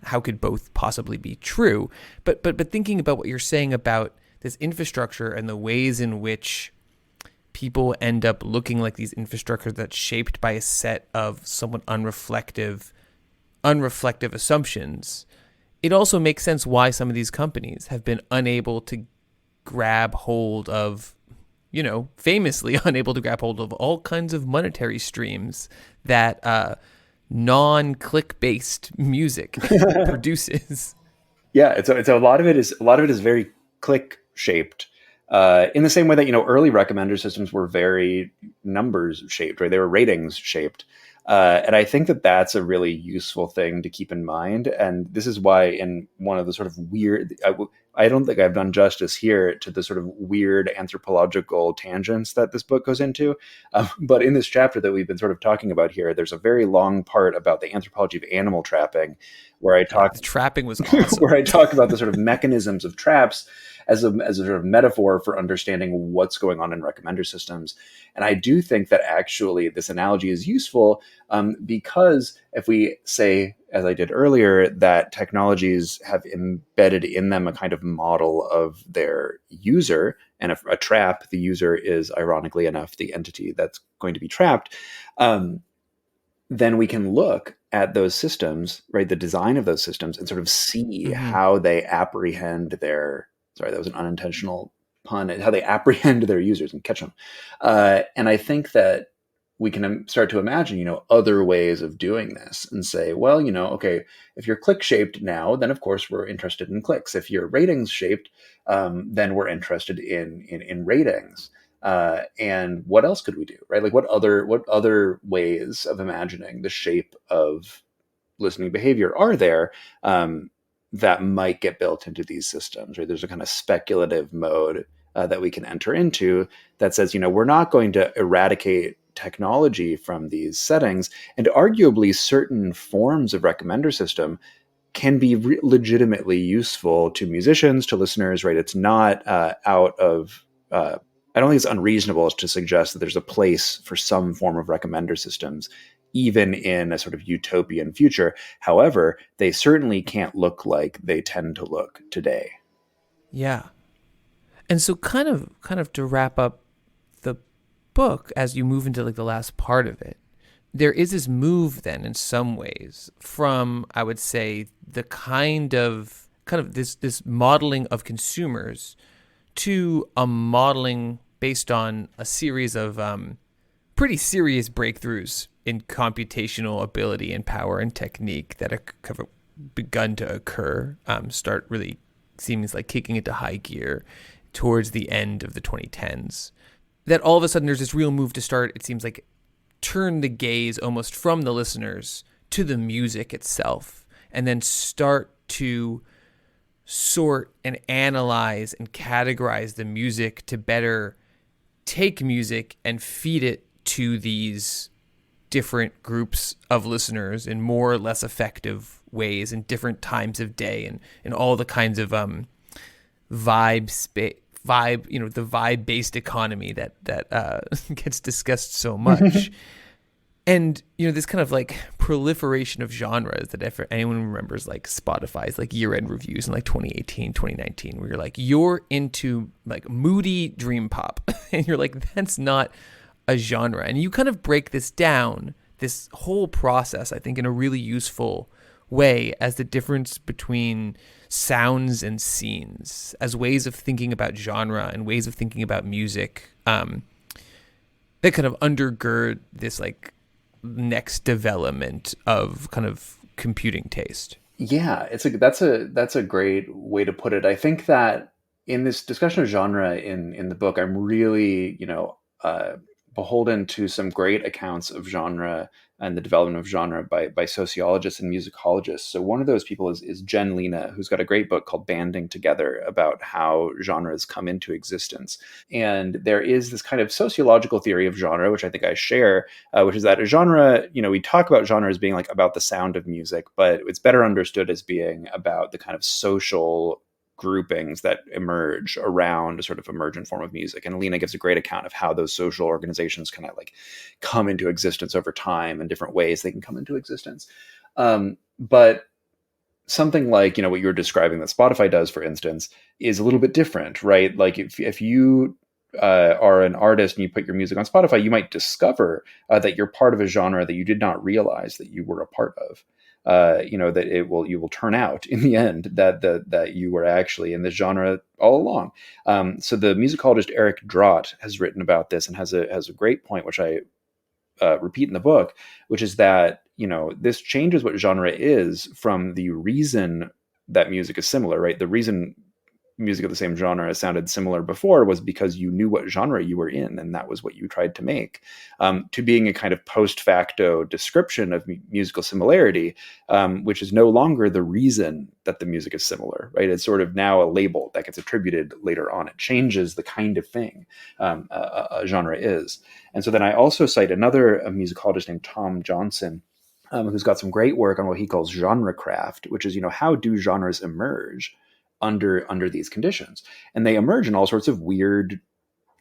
how could both possibly be true? But thinking about what you're saying about this infrastructure and the ways in which people end up looking like these infrastructures that's shaped by a set of somewhat unreflective assumptions, it also makes sense why some of these companies have been unable to grab hold of, famously unable to grab hold of all kinds of monetary streams that non-click based music produces. Yeah, it's a lot of it is very click shaped. In the same way that early recommender systems were very numbers shaped, right? They were ratings shaped. And I think that that's a really useful thing to keep in mind. And this is why, in one of the sort of weird, I don't think I've done justice here to the sort of weird anthropological tangents that this book goes into. But in this chapter that we've been sort of talking about here, there's a very long part about the anthropology of animal trapping, where I Yeah, talk the trapping was awesome. where I talk about the sort of mechanisms of traps as a sort of metaphor for understanding what's going on in recommender systems. And I do think that actually this analogy is useful, because if we say, as I did earlier, that technologies have embedded in them a kind of model of their user, and a trap, the user is, ironically enough, the entity that's going to be trapped. Then we can look at those systems, right, the design of those systems, and sort of see Hmm. how they apprehend their, sorry, that was an unintentional pun, how they apprehend their users and catch them. And I think that we can start to imagine, other ways of doing this and say, well, okay, if you're click shaped now, then of course we're interested in clicks. If you're ratings shaped, then we're interested in ratings. And what else could we do, right? Like what other ways of imagining the shape of listening behavior are there, that might get built into these systems, right? There's a kind of speculative mode that we can enter into that says, we're not going to eradicate technology from these settings, and arguably certain forms of recommender system can be legitimately useful to musicians, to listeners, right? It's not out of, I don't think it's unreasonable to suggest that there's a place for some form of recommender systems, even in a sort of utopian future. However, they certainly can't look like they tend to look today. Yeah. And so kind of to wrap up the book as you move into like the last part of it, there is this move then in some ways from, I would say, the kind of this modeling of consumers to a modeling based on a series of pretty serious breakthroughs in computational ability and power and technique that have begun to occur, start really seems like kicking into high gear towards the end of the 2010s. That all of a sudden there's this real move to start, it seems like, turn the gaze almost from the listeners to the music itself, and then start to sort and analyze and categorize the music to better take music and feed it to these different groups of listeners in more or less effective ways in different times of day, and all the kinds of the vibe based economy that gets discussed so much. And this kind of like proliferation of genres that if anyone remembers like Spotify's like year-end reviews in like 2018, 2019, where you're like, you're into like moody dream pop and you're like, that's not a genre. And you kind of break this down, this whole process, I think, in a really useful way as the difference between sounds and scenes, as ways of thinking about genre and ways of thinking about music, that kind of undergird this like next development of kind of computing taste. Yeah, that's a great way to put it. I think that in this discussion of genre in the book, I'm really, beholden to some great accounts of genre and the development of genre by sociologists and musicologists. So one of those people is Jen Lena, who's got a great book called Banding Together about how genres come into existence. And there is this kind of sociological theory of genre, which I think I share, which is that a genre, we talk about genre as being like about the sound of music, but it's better understood as being about the kind of social groupings that emerge around a sort of emergent form of music. And Alina gives a great account of how those social organizations kind of like come into existence over time and different ways they can come into existence. But something like, what you're describing that Spotify does, for instance, is a little bit different, right? Like if you are an artist and you put your music on Spotify, you might discover that you're part of a genre that you did not realize that you were a part of. That you will turn out in the end that you were actually in this genre all along. So the musicologist Eric Drott has written about this and has a great point, which I repeat in the book, which is that this changes what genre is from the reason that music is similar, right? The reason music of the same genre sounded similar before was because you knew what genre you were in, and that was what you tried to make, to being a kind of post facto description of musical similarity, which is no longer the reason that the music is similar, right? It's sort of now a label that gets attributed later on. It changes the kind of thing a genre is. And so then I also cite another musicologist named Tom Johnson, who's got some great work on what he calls genre craft, which is, how do genres emerge under these conditions? And they emerge in all sorts of weird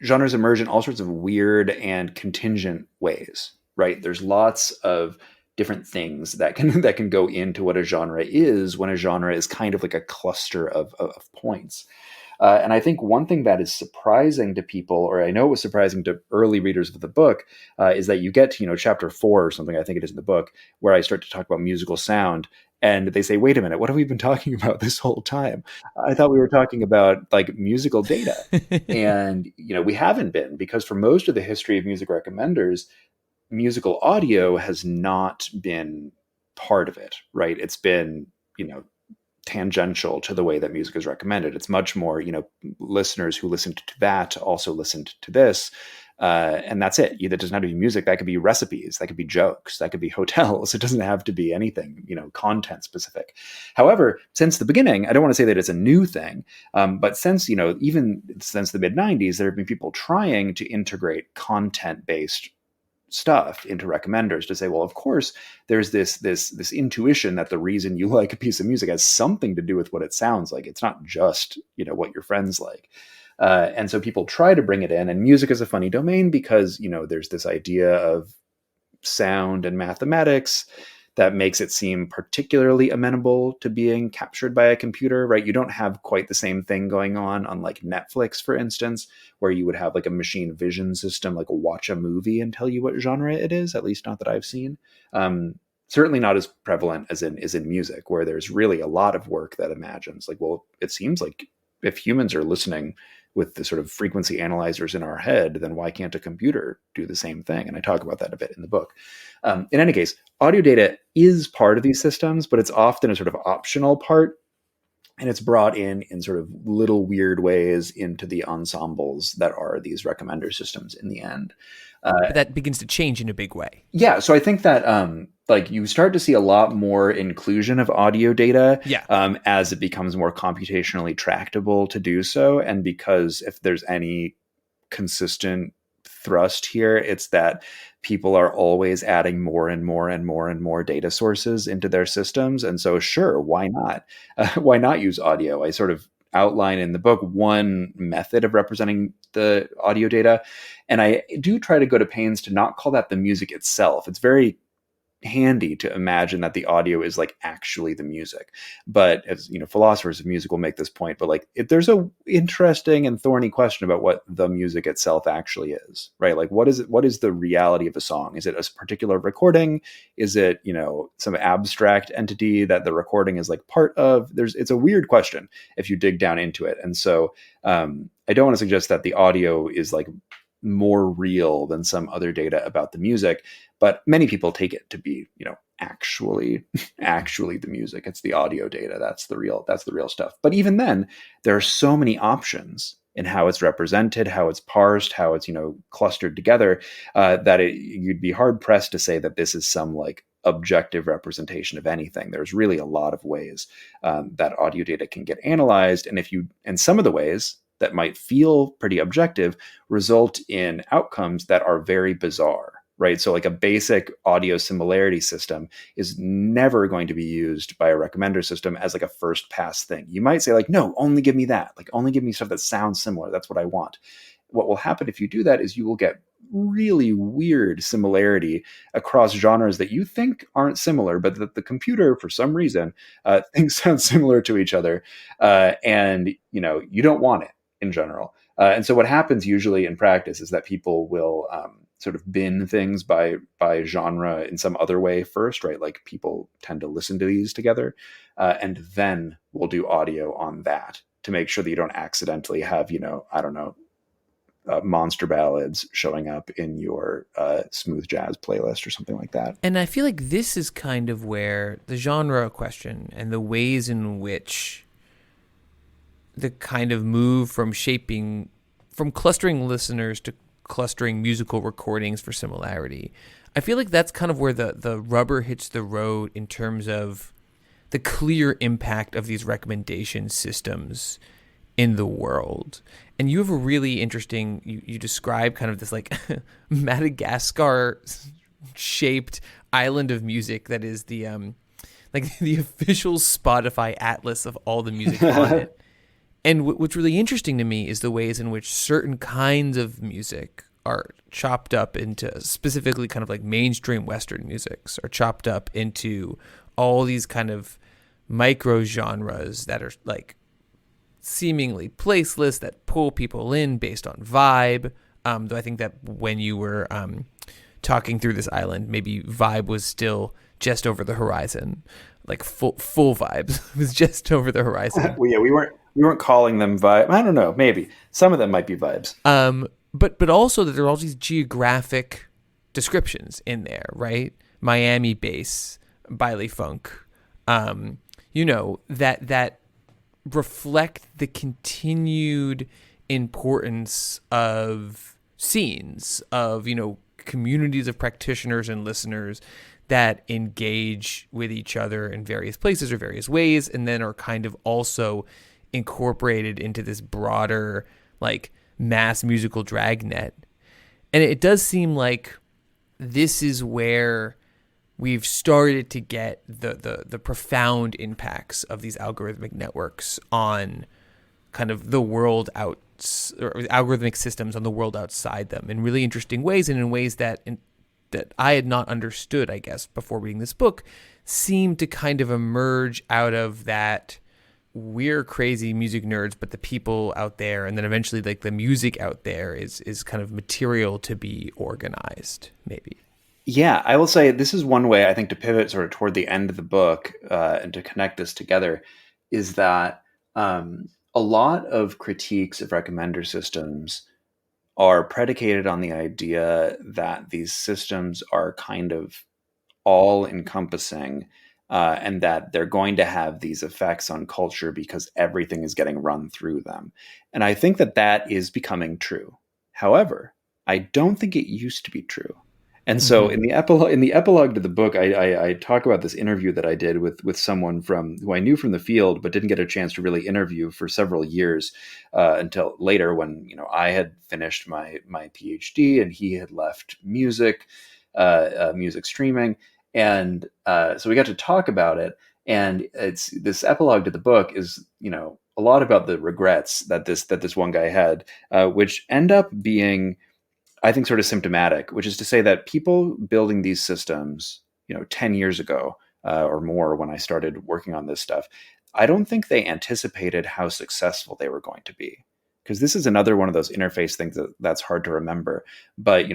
genres emerge in all sorts of weird and contingent ways, right? There's lots of different things that can go into what a genre is when a genre is kind of like a cluster of points. And I think one thing that is surprising to people, or I know it was surprising to early readers of the book, is that you get to, chapter 4 or something, I think it is in the book, where I start to talk about musical sound. And they say, wait a minute, what have we been talking about this whole time? I thought we were talking about like musical data. And, we haven't been, because for most of the history of music recommenders, musical audio has not been part of it, right? It's been, tangential to the way that music is recommended. It's much more, listeners who listened to that also listened to this. And that's it. That doesn't have to be music. That could be recipes. That could be jokes. That could be hotels. It doesn't have to be anything, content specific. However, since the beginning, I don't want to say that it's a new thing, but since, even since the mid 90s, there have been people trying to integrate content-based stuff into recommenders to say, well, of course, there's this intuition that the reason you like a piece of music has something to do with what it sounds like. It's not just, what your friends like. And so people try to bring it in, and music is a funny domain because, there's this idea of sound and mathematics that makes it seem particularly amenable to being captured by a computer, right? You don't have quite the same thing going on like Netflix, for instance, where you would have like a machine vision system, like watch a movie and tell you what genre it is, at least not that I've seen. Certainly not as prevalent as in music, where there's really a lot of work that imagines like, well, it seems like if humans are listening with the sort of frequency analyzers in our head, then why can't a computer do the same thing? And I talk about that a bit in the book. In any case, audio data is part of these systems, but it's often a sort of optional part. And it's brought in sort of little weird ways into the ensembles that are these recommender systems in the end. But that begins to change in a big way. Yeah, so I think that like you start to see a lot more inclusion of audio data as it becomes more computationally tractable to do so. And because if there's any consistent thrust here, it's that people are always adding more and more and more and more data sources into their systems. And so sure, why not? Why not use audio? I sort of outline in the book one method of representing the audio data. And I do try to go to pains to not call that the music itself. It's very handy to imagine that the audio is like actually the music, but as philosophers of music will make this point, but like there's a interesting and thorny question about what the music itself actually is, right? Like what is the reality of a song? Is it a particular recording? Is it some abstract entity that the recording is like part of? It's a weird question if you dig down into it. And so I don't want to suggest that the audio is like more real than some other data about the music, but many people take it to be, actually the music. It's the audio data. That's the real stuff. But even then, there are so many options in how it's represented, how it's parsed, how it's, clustered together, that you'd be hard pressed to say that this is some like objective representation of anything. There's really a lot of ways that audio data can get analyzed. And some of the ways that might feel pretty objective result in outcomes that are very bizarre, right? So like a basic audio similarity system is never going to be used by a recommender system as like a first pass thing. You might say like, no, only give me that. Like only give me stuff that sounds similar. That's what I want. What will happen if you do that is you will get really weird similarity across genres that you think aren't similar, but that the computer, for some reason, thinks sound similar to each other. And, you don't want it in general. And so what happens usually in practice is that people will sort of bin things by genre in some other way first, right? Like people tend to listen to these together, and then we'll do audio on that to make sure that you don't accidentally have, I don't know, monster ballads showing up in your smooth jazz playlist or something like that. And I feel like this is kind of where the genre question and the ways in which the kind of move from clustering listeners to clustering musical recordings for similarity. I feel like that's kind of where the rubber hits the road in terms of the clear impact of these recommendation systems in the world. And you have a really interesting, you describe kind of this like Madagascar shaped island of music that is the like the official Spotify atlas of all the music on it. And what's really interesting to me is the ways in which certain kinds of music are chopped up into, specifically kind of like mainstream Western musics, are chopped up into all these kind of micro genres that are like seemingly placeless, that pull people in based on vibe. Though I think that when you were talking through this island, maybe vibe was still just over the horizon, like full vibes was just over the horizon. Well, yeah, we weren't calling them vibe. I don't know. Maybe some of them might be vibes. But also that there are all these geographic descriptions in there, right? Miami bass, Baile funk, that reflect the continued importance of scenes, of, communities of practitioners and listeners that engage with each other in various places or various ways, and then are kind of also incorporated into this broader, like, mass musical dragnet. And it does seem like this is where we've started to get the profound impacts of these algorithmic networks on kind of the world out, or algorithmic systems on the world outside them in really interesting ways, and in ways that I had not understood, I guess, before reading this book, seemed to kind of emerge out of that we're crazy music nerds, but the people out there, and then eventually like the music out there is kind of material to be organized, maybe. Yeah, I will say this is one way I think to pivot sort of toward the end of the book and to connect this together is that a lot of critiques of recommender systems are predicated on the idea that these systems are kind of all encompassing and that they're going to have these effects on culture because everything is getting run through them. And I think that that is becoming true. However, I don't think it used to be true. And so Mm-hmm. in the epilogue to the book, I talk about this interview that I did with someone who I knew from the field, but didn't get a chance to really interview for several years until later when I had finished my PhD and he had left music streaming, and so we got to talk about it. And it's this epilogue to the book is a lot about the regrets that this one guy had, which end up being, I think, sort of symptomatic, which is to say that people building these systems, 10 years ago or more when I started working on this stuff, I don't think they anticipated how successful they were going to be. Because this is another one of those interface things that's hard to remember. But,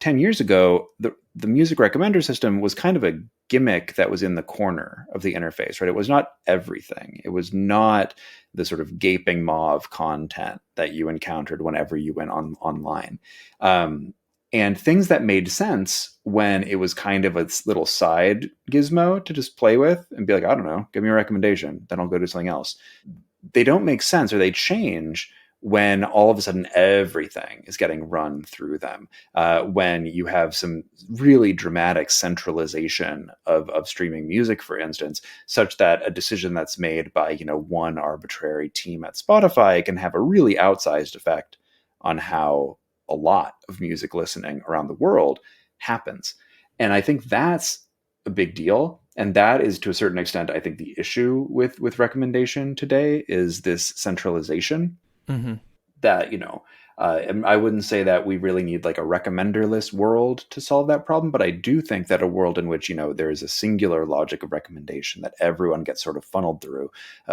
10 years ago, the music recommender system was kind of a gimmick that was in the corner of the interface, right? It was not everything. It was not the sort of gaping maw of content that you encountered whenever you went online. And things that made sense when it was kind of a little side gizmo to just play with and be like, I don't know, give me a recommendation, then I'll go do something else. They don't make sense, or they change when all of a sudden everything is getting run through them, when you have some really dramatic centralization of streaming music, for instance, such that a decision that's made by one arbitrary team at Spotify can have a really outsized effect on how a lot of music listening around the world happens. And I think that's a big deal. And that is, to a certain extent, I think the issue with recommendation today is this centralization. Mm-hmm. That and I wouldn't say that we really need like a recommender-less world to solve that problem, but I do think that a world in which there is a singular logic of recommendation that everyone gets sort of funneled through,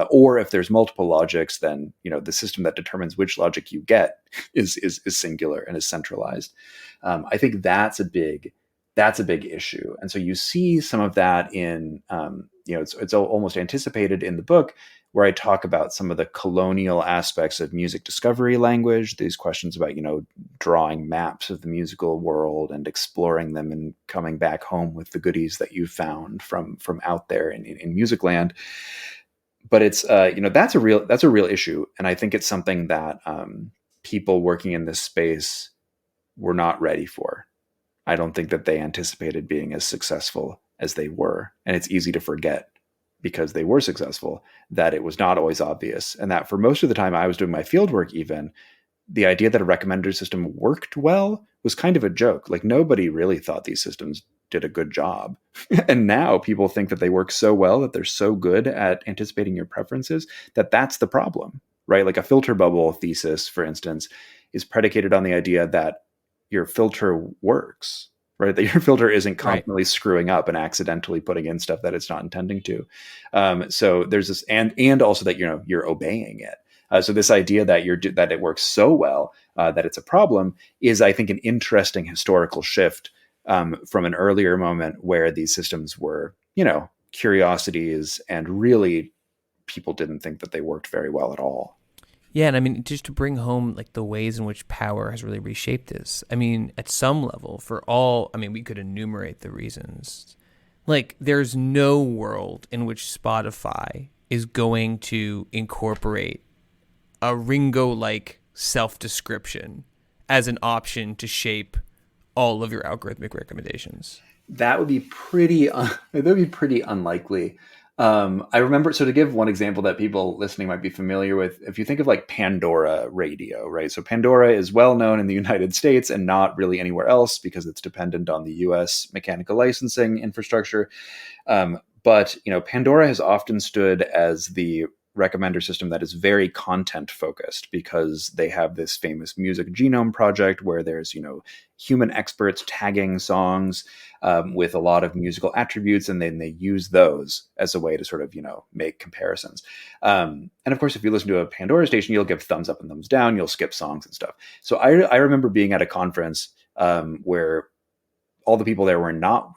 or if there's multiple logics, then the system that determines which logic you get is singular and is centralized. I think that's a big issue, and so you see some of that in it's almost anticipated in the book, where I talk about some of the colonial aspects of music discovery language, these questions about, drawing maps of the musical world and exploring them and coming back home with the goodies that you found from out there in music land. but it's that's a real issue, and I think it's something that people working in this space were not ready for. I don't think that they anticipated being as successful as they were. And it's easy to forget because they were successful that it was not always obvious. And that for most of the time I was doing my field work, even the idea that a recommender system worked well was kind of a joke. Like nobody really thought these systems did a good job. And now people think that they work so well, that they're so good at anticipating your preferences, that that's the problem, right? Like a filter bubble thesis, for instance, is predicated on the idea that your filter works, right? That your filter isn't Right. constantly screwing up and accidentally putting in stuff that it's not intending to. So there's this, and also that you're obeying it. So this idea that that it works so well that it's a problem is, I think, an interesting historical shift from an earlier moment where these systems were, curiosities, and really people didn't think that they worked very well at all. Yeah, and I mean, just to bring home like the ways in which power has really reshaped this. I mean, at some level, for all, I mean, we could enumerate the reasons. Like, there's no world in which Spotify is going to incorporate a Ringo-like self-description as an option to shape all of your algorithmic recommendations. That would be pretty unlikely. I remember, so to give one example that people listening might be familiar with, if you think of like Pandora Radio, right? So Pandora is well known in the United States and not really anywhere else because it's dependent on the US mechanical licensing infrastructure. But Pandora has often stood as the recommender system that is very content focused because they have this famous music genome project where there's human experts tagging songs with a lot of musical attributes, and then they use those as a way to sort of make comparisons. And of course, if you listen to a Pandora station, you'll give thumbs up and thumbs down, you'll skip songs and stuff. So I remember being at a conference where all the people there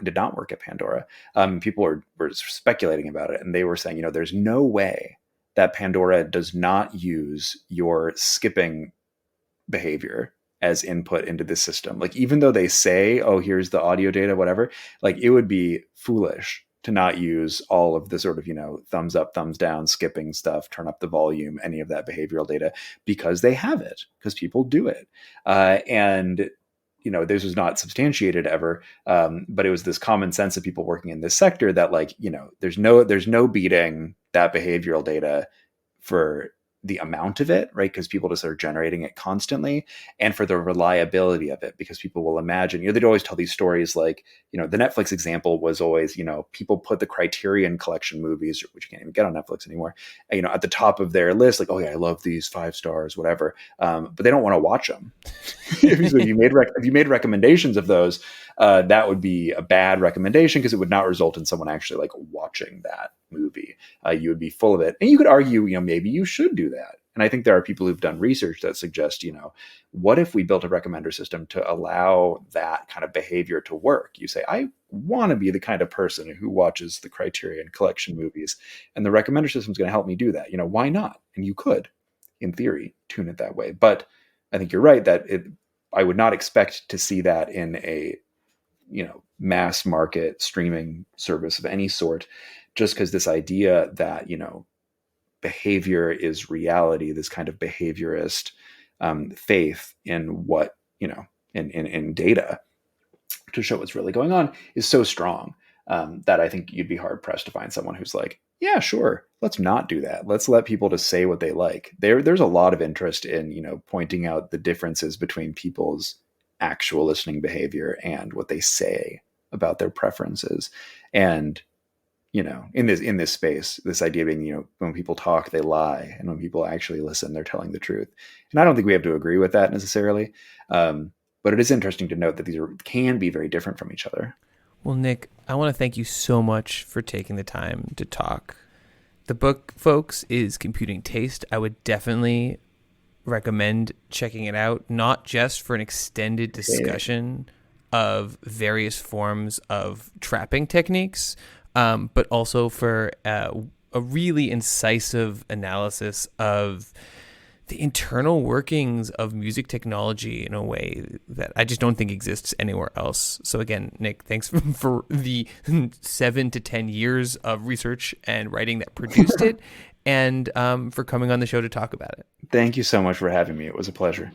did not work at Pandora. People were speculating about it, and they were saying, there's no way that Pandora does not use your skipping behavior as input into the system. Like, even though they say, oh, here's the audio data, whatever, like it would be foolish to not use all of the sort of, thumbs up, thumbs down, skipping stuff, turn up the volume, any of that behavioral data, because they have it, because people do it. And this was not substantiated ever, but it was this common sense of people working in this sector that, like, there's no beating that behavioral data for the amount of it, right? Because people just are generating it constantly, and for the reliability of it, because people will imagine, they'd always tell these stories like, the Netflix example was always, people put the Criterion Collection movies, which you can't even get on Netflix anymore, at the top of their list, like, oh yeah, I love these 5 stars, whatever. But they don't want to watch them. If you made recommendations of those, that would be a bad recommendation because it would not result in someone actually like watching that movie. You would be full of it, and you could argue, maybe you should do that. And I think there are people who've done research that suggest, what if we built a recommender system to allow that kind of behavior to work? You say, I want to be the kind of person who watches the Criterion Collection movies, and the recommender system is going to help me do that. Why not? And you could, in theory, tune it that way. But I think you're right that I would not expect to see that in a mass market streaming service of any sort, just because this idea that behavior is reality, this kind of behaviorist faith in what in data to show what's really going on is so strong that I think you'd be hard pressed to find someone who's like, yeah, sure, let's not do that. Let's let people just say what they like. There's a lot of interest in pointing out the differences between people's actual listening behavior and what they say about their preferences. And in this space, this idea being, when people talk, they lie, and when people actually listen, they're telling the truth. And I don't think we have to agree with that necessarily, but it is interesting to note that these can be very different from each other. Well, Nick, I want to thank you so much for taking the time to talk. The book, folks, is Computing Taste. I would definitely recommend checking it out, not just for an extended discussion of various forms of trapping techniques, but also for a really incisive analysis of the internal workings of music technology in a way that I just don't think exists anywhere else. So again, Nick, thanks for the 7 to 10 years of research and writing that produced it. and for coming on the show to talk about it. Thank you so much for having me. It was a pleasure.